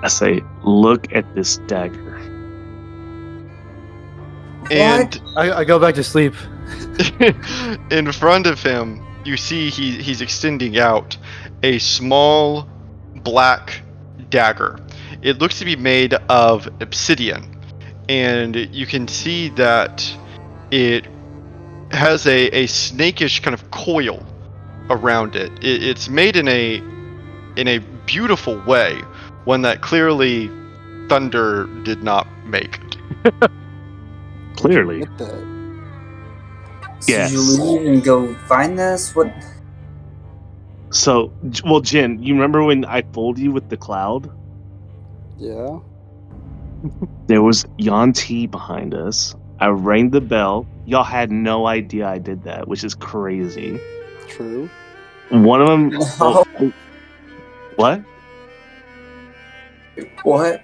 I say, look at this dagger. And I go back to sleep. in front of him, you see he's extending out a small black dagger. It looks to be made of obsidian, and you can see that it has a snakish kind of coil around it. It's made in a beautiful way, one that clearly Thunder did not make. Clearly. What the? Yes. Did you leave and go find this? What? So, well, Jen, you remember when I fooled you with the cloud? Yeah. There was Yanti behind us. I rang the bell. Y'all had no idea I did that, which is crazy. True. One of them. No. What? What?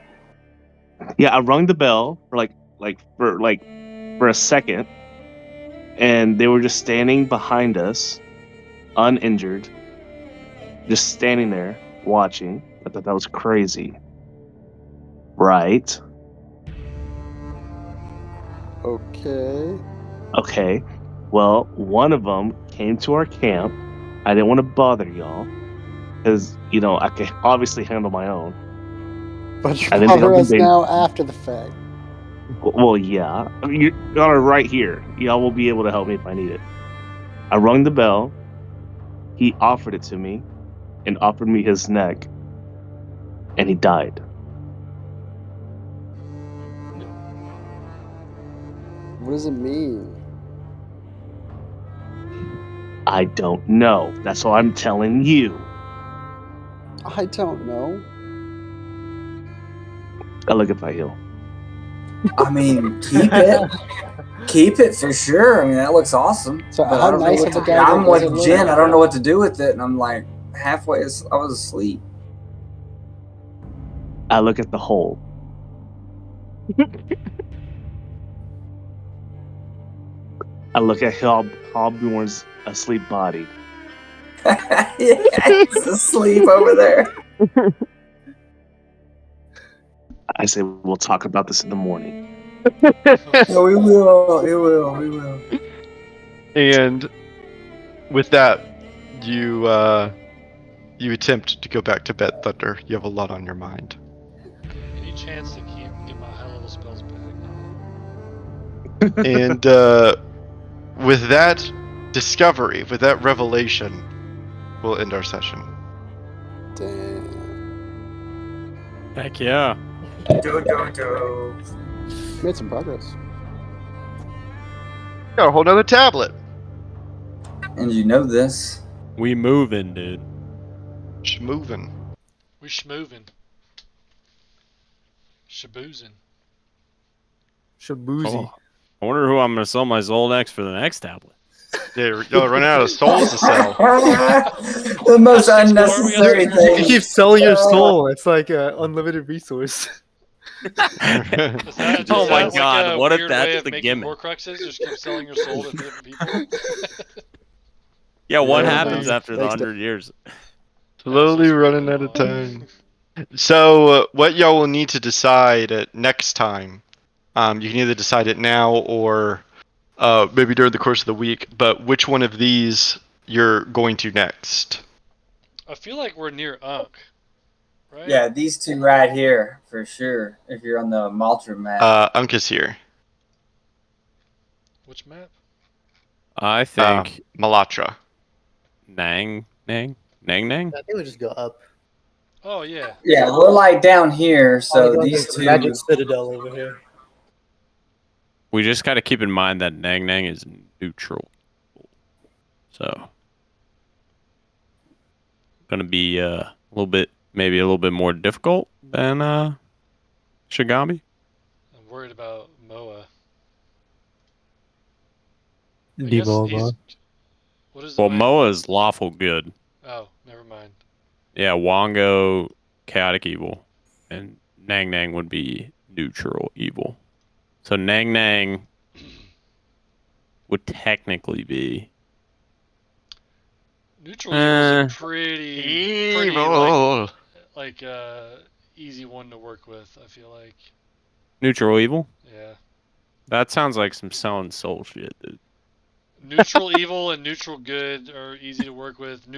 Yeah, I rung the bell for a second, and they were just standing behind us, uninjured, just standing there watching. I thought that was crazy. Right. Okay. Okay. Well, one of them came to our camp. I didn't want to bother y'all because I could obviously handle my own. But you And then the bother other us day, now after the fact. well, yeah, I mean, y'all are right here. Y'all will be able to help me if I need it. I rung the bell. He offered it to me and offered me his neck, and he died. What does it mean? I don't know. That's what I'm telling you. I don't know. I look at my heel. I mean, keep it. Keep it for sure. I mean, that looks awesome. So But how I don't know nice what of a to. dagger I'm does it like look? Jen. I don't know what to do with it, and I'm like halfway. I was asleep. I look at the hole. I look at Hobborn's asleep body. Yeah, he's asleep over there. I say, we'll talk about this in the morning. No, we will. We will. We will. And with that, you attempt to go back to bed, Thunder. You have a lot on your mind. Any chance to get my high level spells back? And with that discovery, with that revelation, we'll end our session. Damn. Heck yeah. Do. Made some progress. Got a whole nother tablet. And you know this. We moving, dude. Schmovin'. We schmoovin'. Shaboozin'. Shaboozy. Oh, I wonder who I'm gonna sell my Soul next for the next tablet. Yeah, y'all running out of souls to sell. The most Let's explore, we gotta unnecessary explore. You thing. keep selling your soul. It's like an unlimited resource. Is that Oh my like God, a what if weird that's way of the making gimmick? Horcruxes? Just keep selling your soul to different people. Yeah, what Yeah, happens dude. after the Thanks, 100 years? Slowly Assets running out of time. So, what y'all will need to decide next time, you can either decide it now or maybe during the course of the week, but which one of these you're going to next. I feel like we're near Unk, right? Yeah, these two right here for sure. If you're on the Maltra map. Uncas here. Which map? I think Malatra. Nang. I think we'll just go up. Oh yeah. Yeah, we're like down here, Probably so go these to Magic two. Citadel over here. We just got to keep in mind that Nang is neutral. So, gonna be maybe a little bit more difficult than Shigami. I'm worried about Moa. I The guess MOBA. he's. What is the Well, way? Moa is lawful good. Oh, never mind. Yeah, Wongo, chaotic evil, and Nang would be neutral evil. So Nang would technically be Neutral evil's a pretty Evil. like easy one to work with. I feel like. neutral evil. Yeah. That sounds like some selling soul shit, dude. Neutral evil and neutral good are easy to work with.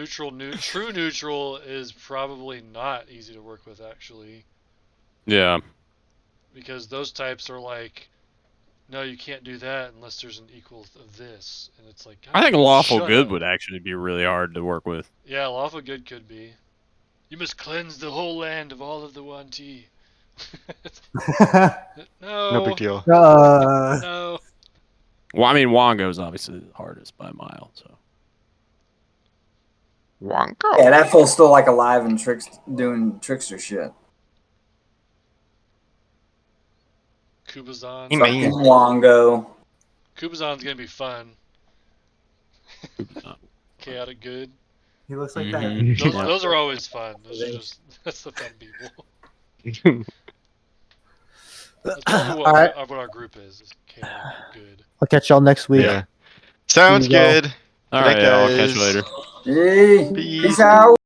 True neutral is probably not easy to work with actually, Yeah. because those types are like, no, you can't do that unless there's an equal of this, and it's like, I God, think lawful shut good up. would actually be really hard to work with. Yeah, lawful good could be. You must cleanse the whole land of all of the Wanti. No big No, deal. no. Well, I mean, Wongo's obviously the hardest by a mile, so. Wonko. Yeah, that fool's still like alive and doing trickster shit. Kubazan. Hey, Fucking man. Longo. Kubazan's gonna be fun. Chaotic good. He looks like Mhm. that. Those are always fun. Those are just that's the fun people. That's probably All right. what our group is chaotic good. I'll catch y'all next week. Yeah. Sounds Here you go. good. All Good night, right, yeah, I'll catch you guys. later. Hey, Peace. peace out.